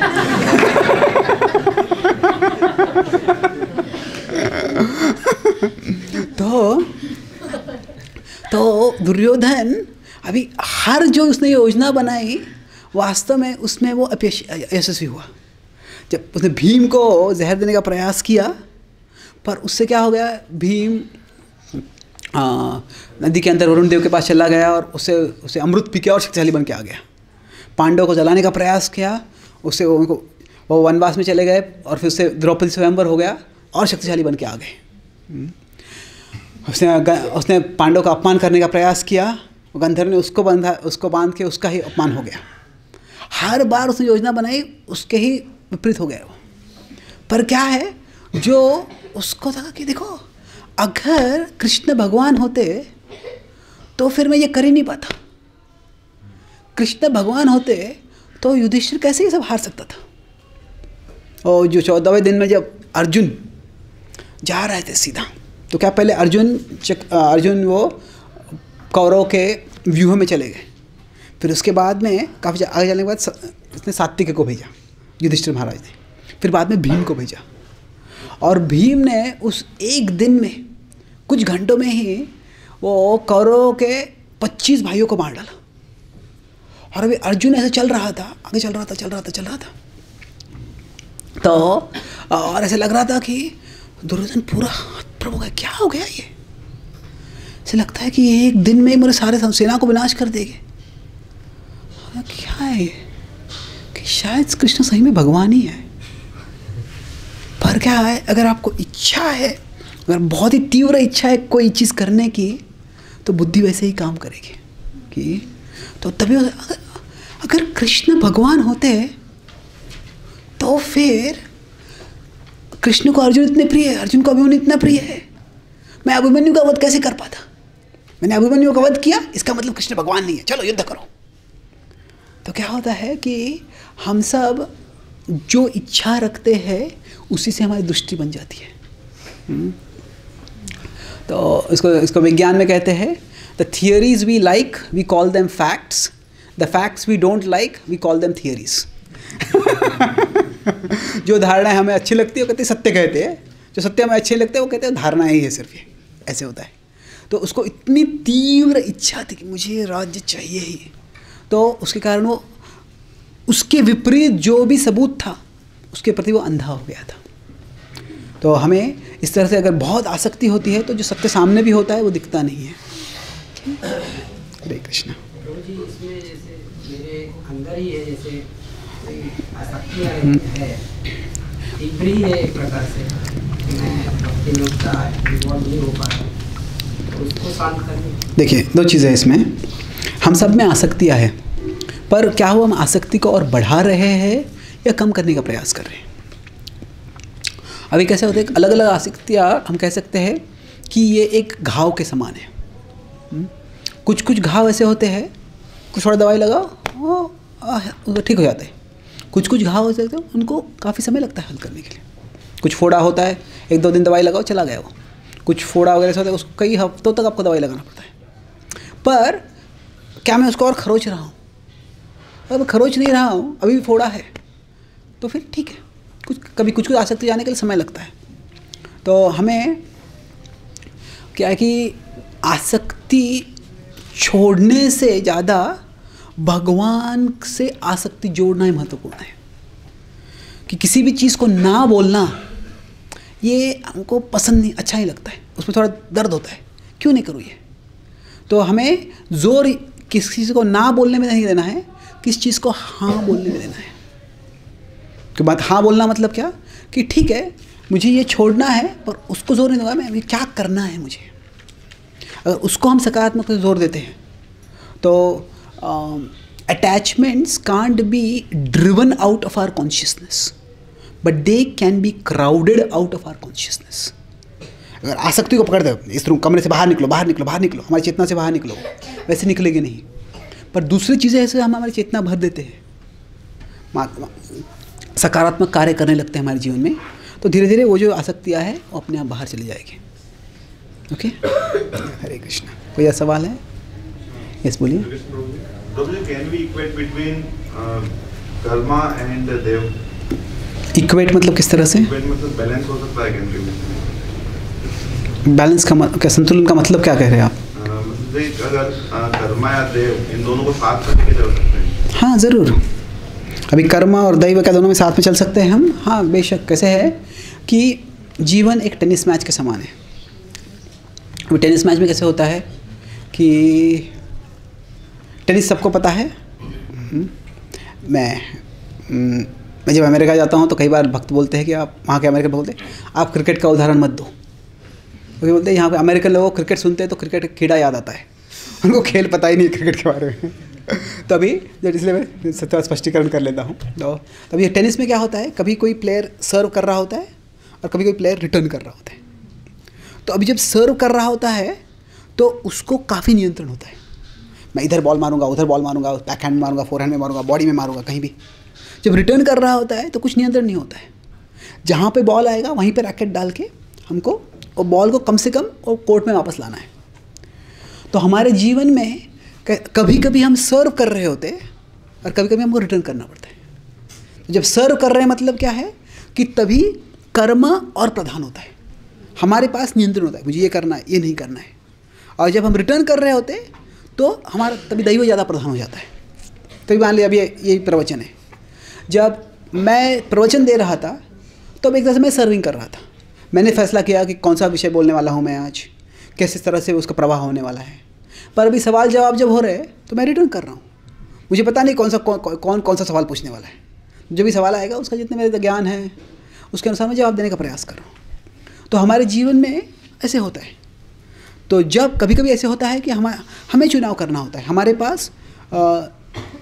तो दुर्योधन अभी हर जो उसने योजना बनाई वास्तव में उसमें वो यशस्वी हुआ। जब उसने भीम को जहर देने का प्रयास किया, पर उससे क्या हो गया, भीम नदी के अंदर वरुण देव के पास चला गया और उसे अमृत पी के और शक्तिशाली बन के आ गया। पांडवों को जलाने का प्रयास किया, उससे वो वनवास में चले गए और फिर उससे द्रौपदी स्वयंवर हो गया और शक्तिशाली बन के आ गए। उसने पांडवों का अपमान करने का प्रयास किया, गंधर्व ने उसको बांध के उसका ही अपमान हो गया। हर बार उसने योजना बनाई, उसके ही विपरीत हो गया वो। पर क्या है, जो उसको था कि देखो अगर कृष्ण भगवान होते तो फिर मैं ये कर ही नहीं पाता। कृष्ण भगवान होते तो युधिष्ठिर कैसे ये सब हार सकता था। और जो 14वें दिन में जब अर्जुन जा रहे थे सीधा, तो क्या पहले अर्जुन वो कौरव के व्यूह में चले गए, फिर उसके बाद में काफ़ी आगे जाने के बाद उसने सात्विक को भेजा, युधिष्ठिर महाराज ने, फिर बाद में भीम को भेजा। और भीम ने उस एक दिन में कुछ घंटों में ही वो कौरव के 25 भाइयों को मार डाला। और अभी अर्जुन ऐसे चल रहा था, आगे चल रहा था तो और ऐसे लग रहा था कि दुर्योधन पूरा प्रभु का क्या हो गया, ये ऐसे लगता है कि एक दिन में मेरे सारे सेना को विनाश कर देंगे। क्या है कि शायद कृष्ण सही में भगवान ही है। पर क्या है, अगर आपको इच्छा है, अगर बहुत ही तीव्र इच्छा है कोई चीज़ करने की, तो बुद्धि वैसे ही काम करेगी कि तो तभी अगर कृष्ण भगवान होते तो फिर कृष्ण को अर्जुन इतने प्रिय है, अर्जुन को अभिमन्यु इतना प्रिय है, मैं अभिमन्यु का वध कैसे कर पाता? मैंने अभिमन्यु का वध किया, इसका मतलब कृष्ण भगवान नहीं है, चलो युद्ध करो। तो क्या होता है कि हम सब जो इच्छा रखते हैं उसी से हमारी दृष्टि बन जाती है। तो इसको विज्ञान में कहते हैं, the theories we like we call them facts, the facts we don't like we call them theories. जो धारणाएं हमें अच्छी लगती है वो कहते हैं सत्य कहते हैं, जो सत्य हमें अच्छे लगते हैं वो कहते हैं धारणा ही है सिर्फ, ये ऐसे होता है। तो उसको इतनी तीव्र इच्छा थी कि मुझे राज्य चाहिए ही, तो उसके कारण वो उसके विपरीत जो भी सबूत था उसके प्रति वो अंधा हो गया था। तो हमें इस तरह से अगर बहुत आसक्ति होती है तो जो सत्य सामने भी होता है वो दिखता नहीं है। हरे कृष्ण। प्रभु जी, इसमें जैसे मेरे अंदर ही है, जैसे आसक्ति है, तीव्र ही है एक प्रकार से, मैं भक्ति में उतना इन्वॉल्व नहीं हो पा रहा, तो उसको शांत करने। देखिए, दो चीज़ें इसमें, हम सब में आसक्तियाँ हैं, पर क्या वो हम आसक्ति को और बढ़ा रहे हैं या कम करने का प्रयास कर रहे हैं? अभी कैसे होते हैं, अलग अलग आसक्तियाँ हम कह सकते हैं कि ये एक घाव के समान है। कुछ कुछ घाव ऐसे होते हैं, कुछ थोड़ा दवाई लगाओ वो ठीक हो जाता है। कुछ कुछ घाव हो सकते हैं, उनको काफ़ी समय लगता है हल करने के लिए। कुछ फोड़ा होता है, 1-2 दिन दवाई लगाओ चला गया वो। कुछ फोड़ा वगैरह से होता है, उसको कई हफ्तों तक आपको दवाई लगाना पड़ता है। पर क्या मैं उसको और खरोच रहा हूँ? अगर मैं खरोच नहीं रहा हूँ, अभी भी फोड़ा है, तो फिर ठीक है। कभी कुछ आसक्ति जाने के लिए समय लगता है। तो हमें क्या है कि आसक्ति छोड़ने से ज़्यादा भगवान से आसक्ति जोड़ना ही महत्वपूर्ण है। कि किसी भी चीज़ को ना बोलना ये हमको पसंद नहीं, अच्छा नहीं लगता है, उसमें थोड़ा दर्द होता है, क्यों नहीं करूँ ये। तो हमें जोर किस चीज़ को ना बोलने में नहीं देना है, किस चीज़ को हाँ बोलने में देना है। कि बात हाँ बोलना मतलब क्या, कि ठीक है मुझे ये छोड़ना है, पर उसको जोर नहीं दूंगा, मैं अभी क्या करना है मुझे। अगर उसको हम सकारात्मक से जोर देते हैं तो attachments can't be driven out of our consciousness, but they can be crowded out of our consciousness. अगर आसक्ति को पकड़ दो, इस रूम कमरे से बाहर निकलो, बाहर निकलो, बाहर निकलो, हमारी चेतना से बाहर निकलो, वैसे निकलेगी नहीं। पर दूसरी चीज़ें ऐसे हम हमारी चेतना भर देते हैं, सकारात्मक कार्य करने लगते हैं हमारे जीवन में, तो धीरे धीरे वो जो आसक्तियाँ है वो अपने आप बाहर चली जाएगी। ओके, हरे कृष्ण। कोई ऐसा सवाल है? यस, बोलिए। Can we equate between karma and dev? Equate मतलब किस तरह से? इक्वेट मतलब बैलेंस हो सकता है क्या? बैलेंस का संतुलन का मतलब क्या कह रहे हैं आप? मतलब अगर कर्मा या देव इन दोनों को साथ में लेके चल सकते हैं? हाँ ज़रूर। अभी कर्मा और दैव क्या दोनों में साथ में चल सकते हैं हम? हाँ बेशक। कैसे है कि जीवन एक टेनिस मैच के समान है। अभी टेनिस मैच में कैसे होता है कि टेनिस सबको पता है। मैं जब अमेरिका जाता हूँ तो कई बार भक्त बोलते हैं कि आप वहाँ के अमेरिकन बोलते हैं आप क्रिकेट का उदाहरण मत दो। वो बोलते हैं यहाँ पे अमेरिकन लोगों को क्रिकेट सुनते हैं तो क्रिकेट कीड़ा याद आता है, उनको खेल पता ही नहीं क्रिकेट के बारे में। तो अभी इसलिए मैं थोड़ा स्पष्टीकरण कर लेता हूँ। तो अभी टेनिस में क्या होता है, कभी कोई प्लेयर सर्व कर रहा होता है और कभी कोई प्लेयर रिटर्न कर रहा होता है। तो अभी जब सर्व कर रहा होता है तो उसको काफ़ी नियंत्रण होता है, मैं इधर बॉल मारूंगा, उधर बॉल मारूंगा, बैक हैंड मारूंगा, फोरहैंड में मारूंगा, बॉडी में मारूंगा, कहीं भी। जब रिटर्न कर रहा होता है तो कुछ नियंत्रण नहीं होता है, जहाँ पे बॉल आएगा वहीं पे रैकेट डाल के हमको और बॉल को कम से कम और कोर्ट में वापस लाना है। तो हमारे जीवन में कभी कभी हम सर्व कर रहे होते और कभी कभी हमको रिटर्न करना पड़ता है। तो जब सर्व कर रहे हैं मतलब क्या है कि तभी कर्म और प्रधान होता है, हमारे पास नियंत्रण होता है, मुझे ये करना है, ये नहीं करना है। और जब हम रिटर्न कर रहे होते तो हमारा तभी दैव ज़्यादा प्रधान हो जाता है। तभी मान लिया अभी यही प्रवचन है, जब मैं प्रवचन दे रहा था तो अब एक तरह से मैं सर्विंग कर रहा था। मैंने फैसला किया कि कौन सा विषय बोलने वाला हूँ मैं आज, किस तरह से उसका प्रवाह होने वाला है। पर अभी सवाल जवाब जब हो रहे हैं तो मैं रिटर्न कर रहा हूँ, मुझे पता नहीं कौन सा सवाल पूछने वाला है। जो भी सवाल आएगा उसका जितने मेरे ज्ञान है उसके अनुसार मैं जवाब देने का प्रयास कर रहा हूँ। तो हमारे जीवन में ऐसे होता है। तो जब कभी कभी ऐसे होता है कि हमें चुनाव करना होता है, हमारे पास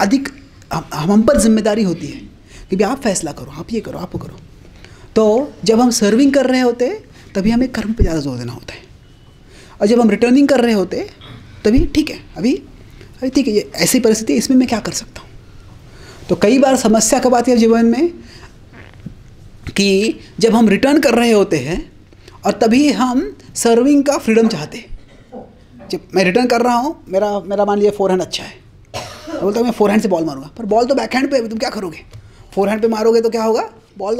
अधिक हम पर जिम्मेदारी होती है कि भी आप फैसला करो, आप ये करो, आप वो करो। तो जब हम सर्विंग कर रहे होते तभी हमें कर्म पे ज़्यादा जोर देना होता है, और जब हम रिटर्निंग कर रहे होते तभी ठीक है, अभी ठीक है, ये ऐसी परिस्थिति, इसमें मैं क्या कर सकता हूँ। तो कई बार समस्या कब आती है जीवन में कि जब हम रिटर्न कर रहे होते हैं और तभी हम सर्विंग का फ्रीडम चाहते हैं। जब मैं रिटर्न कर रहा हूँ, मेरा मान लिया फोरहैंड अच्छा है, बोलता हूँ मैं फोरहैंड से बॉल मारूंगा, पर बॉल तो बैकहैंड पे, तुम क्या करोगे? फोरहैंड पे मारोगे तो क्या होगा, बॉल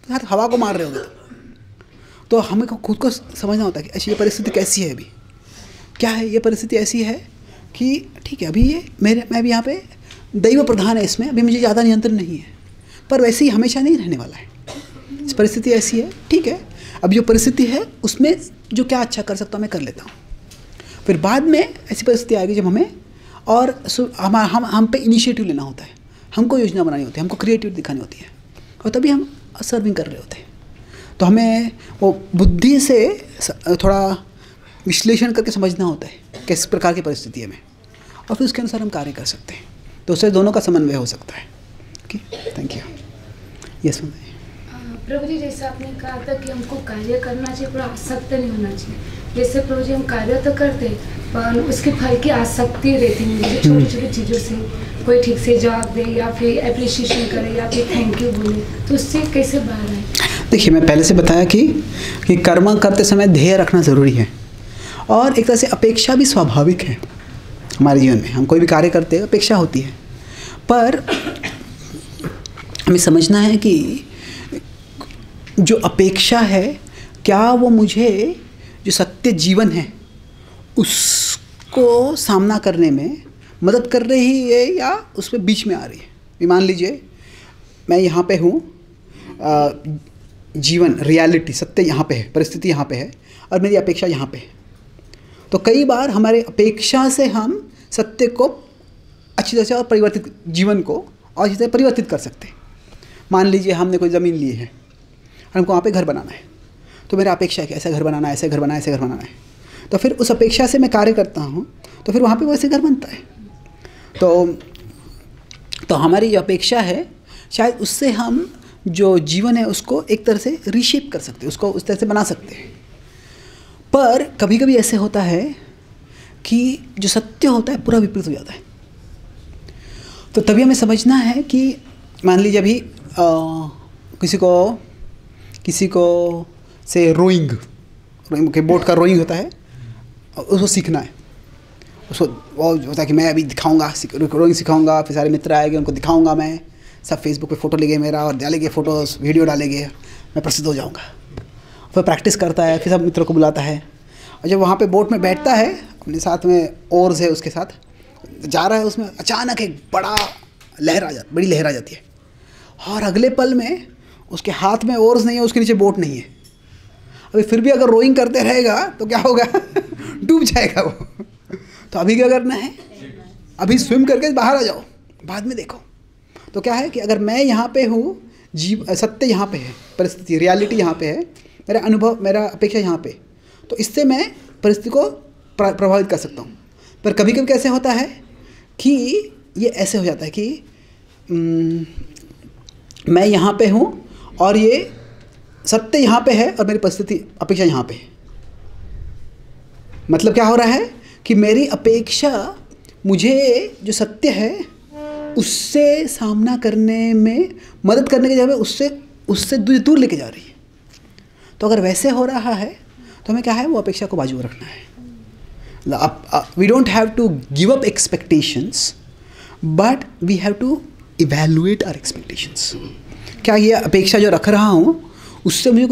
यार हवा को मार रहे होगे। तो हमें खुद को समझना होता है कि अच्छा ये परिस्थिति कैसी है, अभी क्या है, ये परिस्थिति ऐसी है कि ठीक है, अभी ये मैं भी यहाँ पे दैव प्रधान है इसमें, अभी मुझे ज़्यादा नियंत्रण नहीं है, पर वैसे ही हमेशा नहीं रहने वाला है। इस परिस्थिति ऐसी है, ठीक है, अब जो परिस्थिति है उसमें जो क्या अच्छा कर सकता हूँ मैं कर लेता हूँ। फिर बाद में ऐसी परिस्थिति आएगी जब हमें और हम पे इनिशिएटिव लेना होता है, हमको योजना बनानी होती है, हमको क्रिएटिविटी दिखानी होती है, और तभी हम सर्विंग कर रहे होते हैं। तो हमें वो बुद्धि से थोड़ा विश्लेषण करके समझना होता है किस प्रकार की परिस्थिति है में, और फिर उसके अनुसार हम कार्य कर सकते हैं। तो उससे दोनों का समन्वय हो सकता है। Okay, thank you. यस प्रभु जी, जैसे आपने कहा था कि हमको कार्य करना चाहिए, पूरा आसक्त नहीं होना चाहिए। जैसे प्रभु जी हम कार्य तो करते पर उसके फल की आसक्ति रहती नहीं, छोटी छोटी चीज़ों से कोई ठीक से जवाब दे या फिर एप्रिसिएशन करे या फिर थैंक यू बोले, तो उससे कैसे बाहर आए? देखिए, मैं पहले से बताया कि कर्म करते समय ध्येय रखना ज़रूरी है, और एक तरह से अपेक्षा भी स्वाभाविक है हमारे जीवन में। हम कोई भी कार्य करते हैं अपेक्षा होती है, पर हमें समझना है कि जो अपेक्षा है क्या वो मुझे जो सत्य जीवन है उसको सामना करने में मदद कर रही है या उसमें बीच में आ रही है। मान लीजिए मैं यहाँ पे हूँ, जीवन रियलिटी सत्य यहाँ पे है, परिस्थिति यहाँ पे है, और मेरी अपेक्षा यहाँ पे है। तो कई बार हमारे अपेक्षा से हम सत्य को अच्छी तरह से और परिवर्तित जीवन को और अच्छी तरह परिवर्तित कर सकते हैं। मान लीजिए हमने कोई ज़मीन ली है, हमको वहाँ पे घर बनाना है, तो मेरा अपेक्षा है कि ऐसा घर बनाना है, ऐसे घर बनाना है, ऐसे घर बनाना है। तो फिर उस अपेक्षा से मैं कार्य करता हूँ, तो फिर वहाँ पे वैसे घर बनता है। तो हमारी जो अपेक्षा है शायद उससे हम जो जीवन है उसको एक तरह से रीशेप कर सकते हैं, उसको उस तरह से बना सकते हैं। पर कभी कभी ऐसे होता है कि जो सत्य होता है पूरा विपरीत हो जाता है। तो तभी हमें समझना है कि मान लीजिए अभी किसी को से रोइंग के बोट का रोइंग होता है, उसको सीखना है। उसको वो होता है कि मैं अभी दिखाऊंगा, रोइंग सिखाऊंगा, फिर सारे मित्र आएंगे, उनको दिखाऊंगा, मैं सब फेसबुक पे फ़ोटो लेंगे मेरा और डालेंगे फ़ोटोज़, वीडियो डालेंगे, मैं प्रसिद्ध हो जाऊंगा। फिर प्रैक्टिस करता है, फिर सब मित्रों को बुलाता है, और जब वहाँ पे बोट में बैठता है अपने साथ में ओर्स है उसके साथ जा रहा है, उसमें अचानक एक बड़ी लहर आ जाती है, और अगले पल में उसके हाथ में ओर्स नहीं है, उसके नीचे बोट नहीं है। अभी फिर भी अगर रोइंग करते रहेगा तो क्या होगा डूब जाएगा वो। तो अभी क्या करना है, अभी स्विम करके बाहर आ जाओ, बाद में देखो। तो क्या है कि अगर मैं यहाँ पे हूँ, सत्य यहाँ पे है, परिस्थिति रियलिटी यहाँ पे है, मेरा अनुभव मेरा अपेक्षा यहाँ पे, तो इससे मैं परिस्थिति को प्रभावित कर सकता हूँ। पर कभी कभी कैसे होता है कि ये ऐसे हो जाता है कि मैं यहाँ पे हूँ और ये सत्य यहाँ पे है और मेरी परिस्थिति अपेक्षा यहाँ पे है। मतलब क्या हो रहा है कि मेरी अपेक्षा मुझे जो सत्य है उससे सामना करने में मदद करने के जगह उससे दूर लेके जा रही है। तो अगर वैसे हो रहा है तो हमें क्या है, वो अपेक्षा को बाजू में रखना है। We don't have to give up expectations, but we have to evaluate our expectations. क्या ये अपेक्षा जो रख रहा हूँ उससे मुझे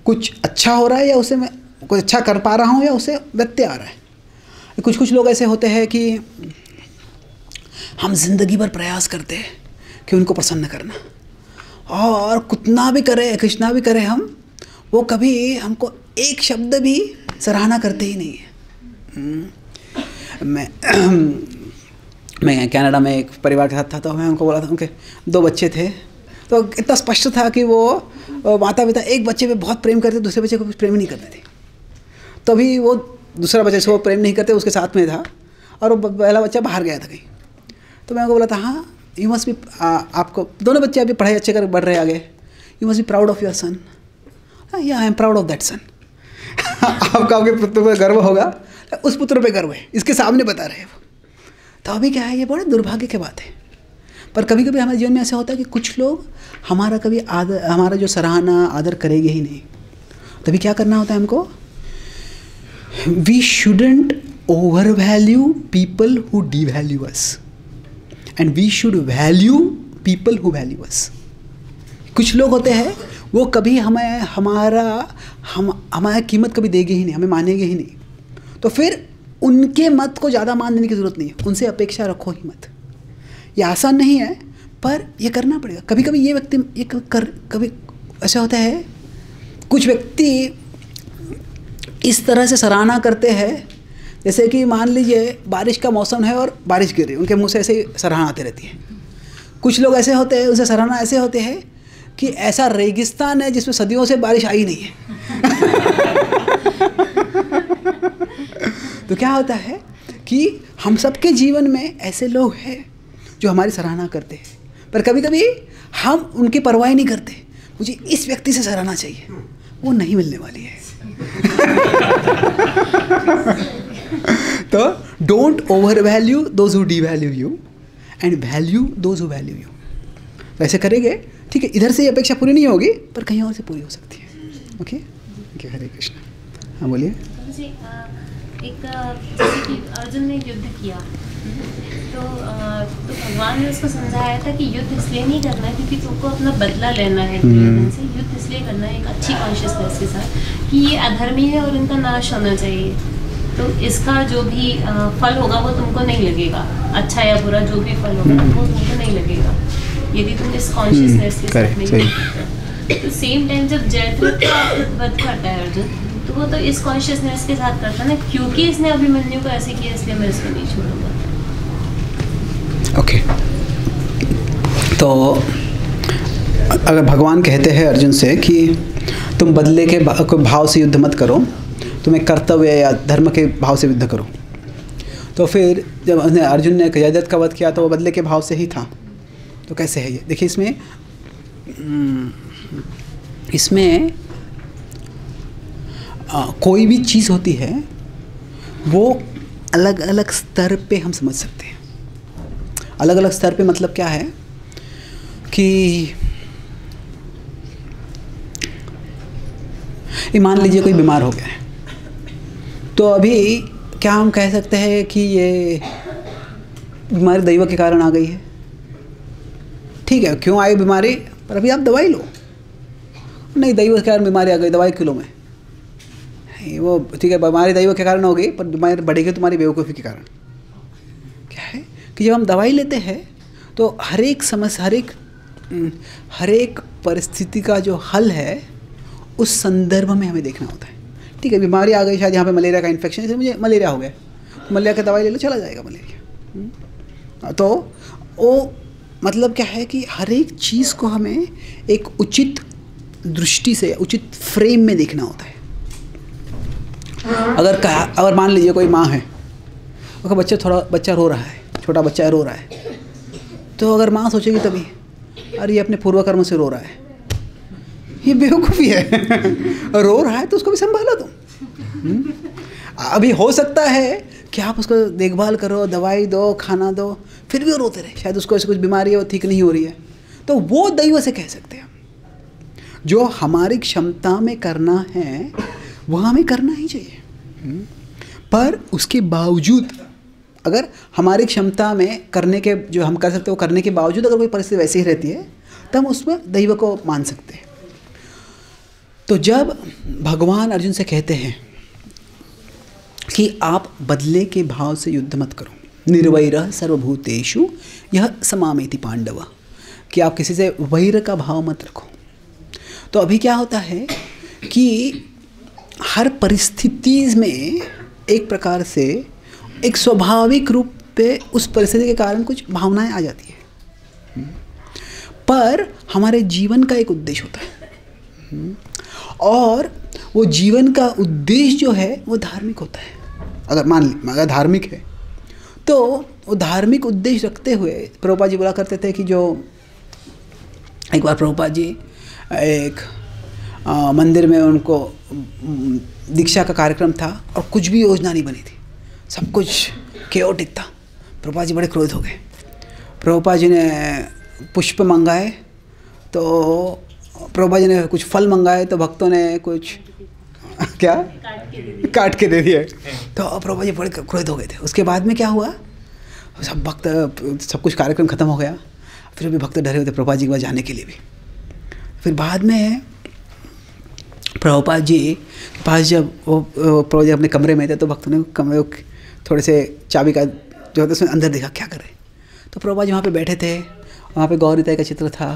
कुछ अच्छा हो रहा है, या उससे मैं कुछ अच्छा कर पा रहा हूँ, या उससे व्यत्यय आ रहा है। कुछ लोग ऐसे होते हैं कि हम जिंदगी भर प्रयास करते हैं कि उनको प्रसन्न करना, और कितना भी करें कृष्णा भी करें हम, वो कभी हमको एक शब्द भी सराहना करते ही नहीं है। मैं कनाडा में एक परिवार के साथ था, तो मैं उनको बोला था, उनके 2 बच्चे थे, तो इतना स्पष्ट था कि वो माता पिता एक बच्चे पे बहुत प्रेम करते, दूसरे बच्चे को प्रेम नहीं करते थे। तभी वो दूसरा बच्चे से वो प्रेम नहीं करते, उसके साथ में था, और वो पहला बच्चा बाहर गया था कहीं। तो मैं उनको बोला था, हाँ यू मस्ट बी, आपको दोनों बच्चे अभी पढ़ाई अच्छे कर बढ़ रहे आगे, you must be proud of your son. या I am proud of that son. आपका आपके पुत्र पर गर्व होगा, उस पुत्र पे गर्व है, इसके सामने बता रहे हैं वो। तो अभी क्या है, ये बड़े दुर्भाग्य की बात है। पर कभी कभी हमारे जीवन में ऐसा होता है कि कुछ लोग हमारा कभी हमारा जो सराहना आदर करेंगे ही नहीं। तभी क्या करना होता है हमको, we shouldn't over value people who devalue us, and we should value people who value us. कुछ लोग होते हैं वो कभी हमारा कीमत कभी देंगे ही नहीं, हमें मानेंगे ही नहीं। तो फिर उनके मत को ज़्यादा मान देने की ज़रूरत नहीं है, उनसे अपेक्षा रखो ही मत। ये आसान नहीं है, पर ये करना पड़ेगा। कभी कभी ये व्यक्ति ये कभी ऐसा होता है, कुछ व्यक्ति इस तरह से सराहना करते हैं, जैसे कि मान लीजिए बारिश का मौसम है और बारिश गिर रही है, उनके मुंह से ऐसे ही सराहना आती रहती है। कुछ लोग ऐसे होते हैं, उनसे सराहना ऐसे होते हैं कि ऐसा रेगिस्तान है जिसमें सदियों से बारिश आई नहीं है। तो क्या होता है कि हम सबके जीवन में ऐसे लोग हैं जो हमारी सराहना करते हैं, पर कभी कभी हम उनकी परवाह नहीं करते। मुझे इस व्यक्ति से सराहना चाहिए, वो नहीं मिलने वाली है। तो don't over value those who devalue you and value those who value you. वैसे करेंगे, ठीक है, इधर से ये अपेक्षा पूरी नहीं होगी, पर कहीं और से पूरी हो सकती है। ओके, हरे कृष्ण। हाँ बोलिए। एक जैसे कि अर्जुन ने युद्ध किया, तो भगवान ने उसको समझाया था कि युद्ध इसलिए नहीं करना है क्योंकि तुमको अपना बदला लेना है दुर्योधन से। युद्ध इसलिए करना है एक अच्छी कॉन्शियसनेस के साथ कि ये अधर्मी है और इनका नाश होना चाहिए। तो इसका जो भी फल होगा वो तुमको नहीं लगेगा, अच्छा या बुरा जो भी फल होगा वो तुमको नहीं लगेगा यदि तुम इस कॉन्शियसनेस के साथ नहीं। तो सेम टाइम जब जयद्रथ का वध करता है अर्जुन, तो वो तो इस कॉन्शियसनेस के साथ करता है ना, क्योंकि इसने अभिमन्यु को ऐसे किया इसलिए मैं इसको नहीं छोड़ूंगा। ओके, तो अगर भगवान कहते हैं अर्जुन से कि तुम बदले के भाव से युद्ध मत करो, तुम्हें कर्तव्य या धर्म के भाव से युद्ध करो, तो फिर जब अर्जुन ने जयद्रथ का वध किया तो वो बदले के भाव से ही था। तो कैसे है ये? देखिए इसमें कोई भी चीज़ होती है वो अलग अलग स्तर पे हम समझ सकते हैं। अलग अलग स्तर पे मतलब क्या है कि मान लीजिए कोई बीमार हो गया है, तो अभी क्या हम कह सकते हैं कि ये बीमारी दैव के कारण आ गई है? ठीक है, क्यों आई बीमारी, पर अभी आप दवाई लो। नहीं, दैव के कारण बीमारी आ गई, दवाई किलो में वो ठीक है, बीमारी दैव के कारण हो गई, पर बीमारी बढ़ेगी तुम्हारी बेवकूफ़ी के कारण। क्या है कि जब हम दवाई लेते हैं तो हर एक समस्या, हर एक परिस्थिति का जो हल है उस संदर्भ में हमें देखना होता है। ठीक है, बीमारी आ गई, शायद यहाँ पे मलेरिया का इन्फेक्शन, इसलिए मुझे मलेरिया हो गया, तो मलेरिया की दवाई ले लो, चला जाएगा मलेरिया। तो वो मतलब क्या है कि हर एक चीज़ को हमें एक उचित दृष्टि से, उचित फ्रेम में देखना होता है। अगर मान लीजिए कोई माँ है, उसका बच्चा रो रहा है, छोटा बच्चा रो रहा है, तो अगर माँ सोचेगी तभी, अरे ये अपने पूर्वकर्म से रो रहा है, ये बेवकूफ़ी है। रो रहा है तो उसको भी संभालो तुम। अभी हो सकता है कि आप उसको देखभाल करो, दवाई दो, खाना दो, फिर भी वो रोते रहे, शायद उसको ऐसी कुछ बीमारी है वो ठीक नहीं हो रही है, तो वो दैव से कह सकते हैं। जो हमारी क्षमता में करना है वह हमें करना ही चाहिए, पर उसके बावजूद अगर हमारी क्षमता में करने के जो हम कर सकते हैं वो करने के बावजूद अगर कोई परिस्थिति वैसी ही रहती है तो हम उसमें दैव को मान सकते हैं। तो जब भगवान अर्जुन से कहते हैं कि आप बदले के भाव से युद्ध मत करो, निर्वैरः सर्वभूतेषु यह समामेति पांडव, कि आप किसी से वैर का भाव मत रखो। तो अभी क्या होता है कि हर परिस्थिति में एक प्रकार से एक स्वाभाविक रूप पे उस परिस्थिति के कारण कुछ भावनाएं आ जाती है, पर हमारे जीवन का एक उद्देश्य होता है, और वो जीवन का उद्देश्य जो है वो धार्मिक होता है। अगर धार्मिक है तो वो धार्मिक उद्देश्य रखते हुए प्रभुपाद जी बोला करते थे कि जो एक बार प्रभुपाद जी एक मंदिर में उनको दीक्षा का कार्यक्रम था और कुछ भी योजना नहीं बनी थी, सब कुछ केओटिक था। प्रभुपाद जी बड़े क्रोधित हो गए। प्रभुपाद जी ने पुष्प मंगाए तो प्रभुपाद जी ने कुछ फल मंगाए तो भक्तों ने कुछ क्या काट के दे दिए। तो प्रभुपाद जी बड़े क्रोधित हो गए थे। उसके बाद में क्या हुआ, सब भक्त, सब कुछ कार्यक्रम खत्म हो गया, फिर भी भक्त डरे होते प्रभुपाद जी के पास जाने के लिए भी। फिर बाद में प्रभुपाद जी के पास जब वो प्रभुपाद जी अपने कमरे में थे तो भक्तों ने कमरे थोड़े से चाबी का जो होता है उसमें अंदर देखा क्या कर रहे, तो प्रभुपाद जी वहाँ पे बैठे थे, वहाँ पे गौर निताई का चित्र था,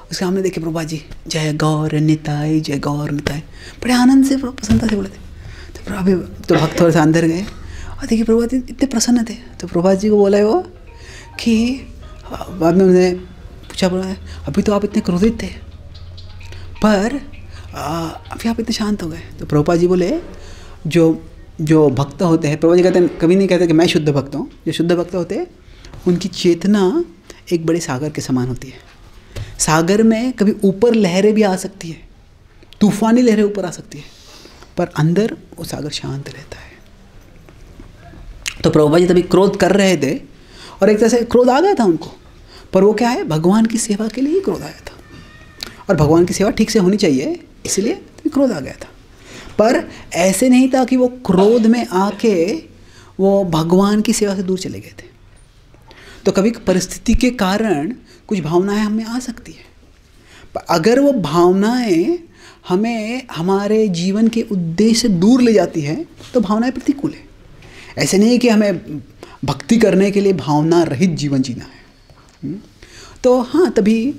उसके सामने देखे प्रभुपाद जी जय गौर निताई, जय गौर निताई, बड़े आनंद से प्रसन्नता से बोले थे। तो भक्त थोड़ा सा अंदर गए और देखिए प्रभुपाद जी इतने प्रसन्न थे। तो प्रभुपाद जी को बोला है वो कि बाद में उन्होंने पूछा, बोला अभी तो आप इतने क्रोधित थे पर अभी आप इतने शांत हो गए। तो प्रभुपाद जी बोले जो भक्त होते हैं, प्रभुपाद जी कहते हैं, कभी नहीं कहते कि मैं शुद्ध भक्त हूँ, जो शुद्ध भक्त होते हैं उनकी चेतना एक बड़े सागर के समान होती है। सागर में कभी ऊपर लहरें भी आ सकती है, तूफानी लहरें ऊपर आ सकती है, पर अंदर वो सागर शांत रहता है। तो प्रभुपाद जी तभी क्रोध कर रहे थे और एक तरह से क्रोध आ गया था उनको, पर वो क्या है, भगवान की सेवा के लिए ही क्रोध आया था और भगवान की सेवा ठीक से होनी चाहिए, इसलिए तभी क्रोध आ गया था। पर ऐसे नहीं था कि वो क्रोध में आके वो भगवान की सेवा से दूर चले गए थे। तो कभी परिस्थिति के कारण कुछ भावनाएं हमें आ सकती है, पर अगर वो भावनाएं हमें हमारे जीवन के उद्देश्य से दूर ले जाती है तो भावनाएं प्रतिकूल है। ऐसे नहीं कि हमें भक्ति करने के लिए भावना रहित जीवन जीना है। तो हाँ, तभी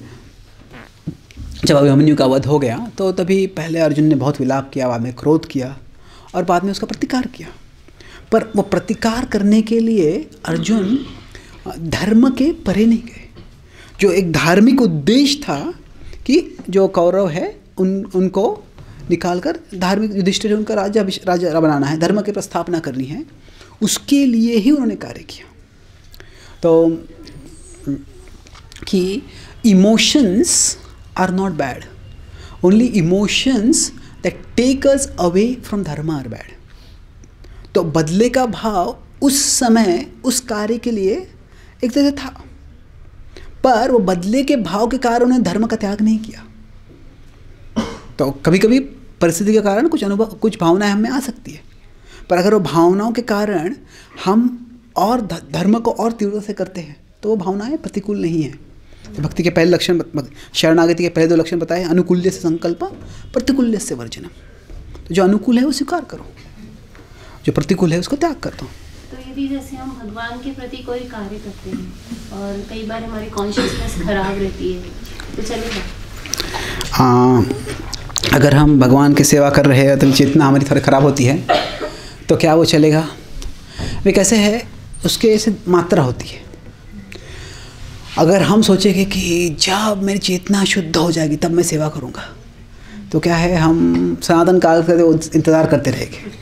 जब अभिमन्यु का वध हो गया तो तभी पहले अर्जुन ने बहुत विलाप किया, बाद में क्रोध किया और बाद में उसका प्रतिकार किया। पर वो प्रतिकार करने के लिए अर्जुन धर्म के परे नहीं गए। जो एक धार्मिक उद्देश्य था कि जो कौरव है उनको निकालकर धार्मिक युधिष्ठिर उनका राजा बनाना है, धर्म की प्रस्थापना करनी है, उसके लिए ही उन्होंने कार्य किया। तो कि emotions are not bad, only emotions that take us away from dharma are bad. तो बदले का भाव उस समय उस कार्य के लिए एक तरह से था, पर वो बदले के भाव के कारण उन्होंने धर्म का त्याग नहीं किया। तो कभी कभी परिस्थिति के कारण कुछ भावनाएं हमें आ सकती है, पर अगर वो भावनाओं के कारण हम और धर्म को और तीव्रता से करते हैं तो वो भावनाएं प्रतिकूल नहीं है। तो भक्ति के पहले लक्षण, शरणागति के पहले 2 लक्षण बताए, अनुकूल्य से संकल्प, प्रतिकूल्य से वर्जनम। तो जो अनुकूल है वो स्वीकार करो, जो प्रतिकूल है उसको त्याग कर दो। तो यदि जैसे हम भगवान के प्रति कोई कार्य करते हैं और कई बार हमारी कॉन्शियसनेस खराब रहती है तो चलेगा? अगर हम भगवान की सेवा कर रहे हैं तो चेतना हमारी थोड़ी ख़राब होती है तो क्या वो चलेगा? वे कैसे है, उसके ऐसे मात्रा होती है। अगर हम सोचेंगे कि जब मेरी चेतना शुद्ध हो जाएगी तब मैं सेवा करूँगा, तो क्या है, हम सनातन काल का इंतज़ार करते रहेंगे।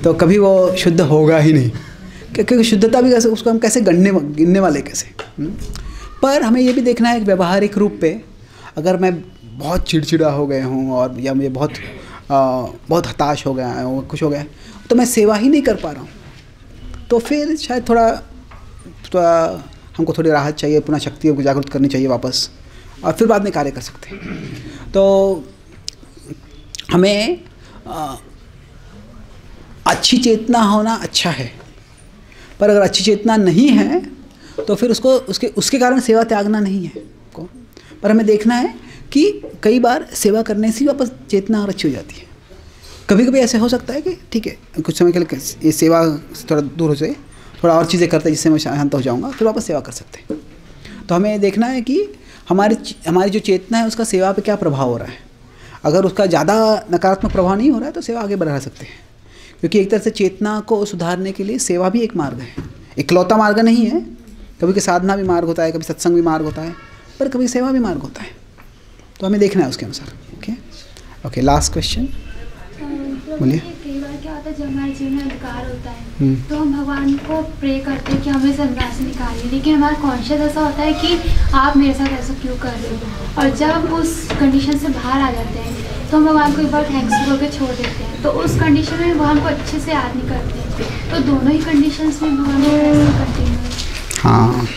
तो कभी वो शुद्ध होगा ही नहीं, क्योंकि शुद्धता भी कैसे, उसको हम कैसे गिनने वाले कैसे। पर हमें ये भी देखना है कि व्यवहारिक रूप पे अगर मैं बहुत चिड़चिड़ा हो गया हूँ और या मुझे बहुत हताश हो गया हूँ, कुछ हो गया, तो मैं सेवा ही नहीं कर पा रहा हूँ, तो फिर शायद थोड़ा हमको थोड़ी राहत चाहिए, पुनः शक्तियों को जागृत करनी चाहिए वापस, और फिर बाद में कार्य कर सकते हैं। तो हमें अच्छी चेतना होना अच्छा है, पर अगर अच्छी चेतना नहीं है तो फिर उसके कारण सेवा त्यागना नहीं है को। पर हमें देखना है कि कई बार सेवा करने से वापस चेतना और अच्छी हो जाती है। कभी कभी ऐसे हो सकता है कि ठीक है, कुछ समय के लिए ये सेवा से थोड़ा दूर हो जाए, थोड़ा और चीज़ें करते हैं जिससे मैं शांत हो जाऊँगा, फिर वापस सेवा कर सकते हैं। तो हमें देखना है कि हमारी जो चेतना है उसका सेवा पे क्या प्रभाव हो रहा है। अगर उसका ज़्यादा नकारात्मक प्रभाव नहीं हो रहा है तो सेवा आगे बढ़ा सकते हैं, क्योंकि एक तरह से चेतना को सुधारने के लिए सेवा भी एक मार्ग है, इकलौता मार्ग नहीं है। कभी कि साधना भी मार्ग होता है, कभी सत्संग भी मार्ग होता है, पर कभी सेवा भी मार्ग होता है। तो हमें देखना है उसके अनुसार। ओके, लास्ट क्वेश्चन बोलिए। कई बार क्या होता है, जब हमारे जीवन में अंधकार होता है तो हम भगवान को प्रे करते हैं कि हमें इस अंधकार से निकालिए, लेकिन हमारा कॉन्शियस ऐसा होता है कि आप मेरे साथ ऐसा क्यों कर रहे हो, और जब उस कंडीशन से बाहर आ जाते हैं तो हम भगवान को एक बार थैंक्स बोल के छोड़ देते हैं। तो उस कंडीशन में भगवान को अच्छे से याद नहीं करते हैं, तो दोनों ही कंडीशंस में भगवान को कैसे कंटिन्यू। हाँ,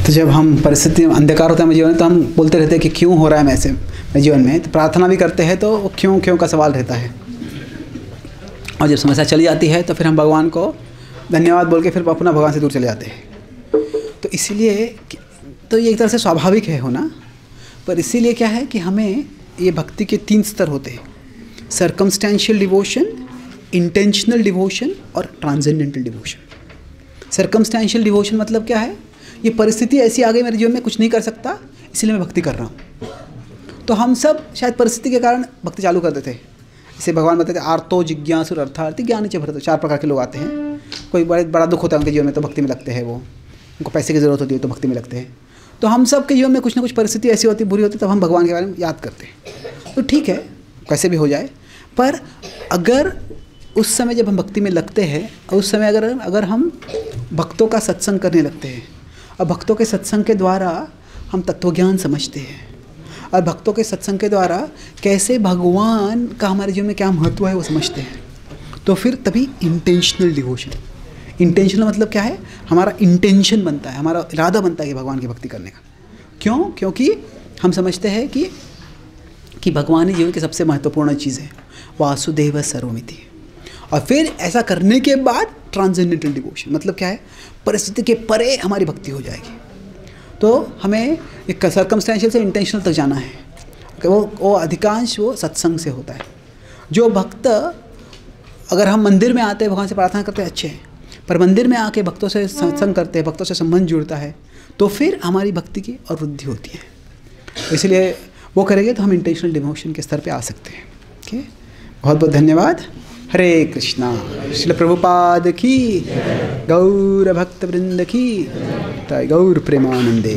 तो जब हम परिस्थिति अंधकार होता है जीवन में तो हम बोलते रहते हैं कि क्यों हो रहा है मेरे जीवन में, तो प्रार्थना भी करते हैं तो क्यों का सवाल रहता है। और जब समस्या चली जाती है तो फिर हम भगवान को धन्यवाद बोल के फिर अपना भगवान से दूर चले जाते हैं। तो इसीलिए तो ये एक तरह से स्वाभाविक है होना, पर इसीलिए क्या है कि हमें ये भक्ति के 3 स्तर होते हैं, सर्कमस्टेंशियल डिवोशन, इंटेंशनल डिवोशन और ट्रांसेंडेंटल डिवोशन। सर्कमस्टेंशियल डिवोशन मतलब क्या है? ये परिस्थिति ऐसी आ गई मेरे जीवन में, कुछ नहीं कर सकता, इसलिए मैं भक्ति कर रहा हूँ। तो हम सब शायद परिस्थिति के कारण भक्ति चालू कर देते। इसे भगवान बताते आर्तो जिज्ञासुर अर्थार्थी ज्ञानी च भरत। 4 प्रकार के लोग आते हैं। कोई बड़ा दुख होता है उनके जीवन में तो भक्ति में लगते हैं, वो उनको पैसे की ज़रूरत होती है तो भक्ति में लगते हैं। तो हम सब के जीवन में कुछ ना कुछ परिस्थिति ऐसी होती बुरी होती, तब हम भगवान के बारे में याद करते हैं। तो ठीक है, कैसे भी हो जाए, पर अगर उस समय जब हम भक्ति में लगते हैं, उस समय अगर हम भक्तों का सत्संग करने लगते हैं और भक्तों के सत्संग के द्वारा हम तत्वज्ञान समझते हैं और भक्तों के सत्संग के द्वारा कैसे भगवान का हमारे जीवन में क्या महत्व है वो समझते हैं, तो फिर तभी इंटेंशनल डिवोशन। इंटेंशनल मतलब क्या है? हमारा इंटेंशन बनता है, हमारा इरादा बनता है कि भगवान की भक्ति करने का। क्यों? क्योंकि हम समझते हैं कि भगवान ही जीवन की सबसे महत्वपूर्ण चीज़ है, वासुदेव सर्वमिति। और फिर ऐसा करने के बाद ट्रांसेंडेंटल डिवोशन मतलब क्या है? परिस्थिति के परे हमारी भक्ति हो जाएगी। तो हमें एक सर्कमस्टेंशियल से इंटेंशनल तक जाना है। वो अधिकांश वो सत्संग से होता है। जो भक्त, अगर हम मंदिर में आते हैं भगवान से प्रार्थना करते हैं अच्छे हैं, पर मंदिर में आके भक्तों से सत्संग करते हैं, भक्तों से संबंध जुड़ता है, तो फिर हमारी भक्ति की और वृद्धि होती है। इसलिए वो करेंगे तो हम इंटेंशनल डिवोशन के स्तर पे आ सकते हैं। ओके, बहुत बहुत धन्यवाद। हरे कृष्णा। श्रील प्रभुपाद की, गौर भक्त वृंद की, गौर प्रेमानंदे।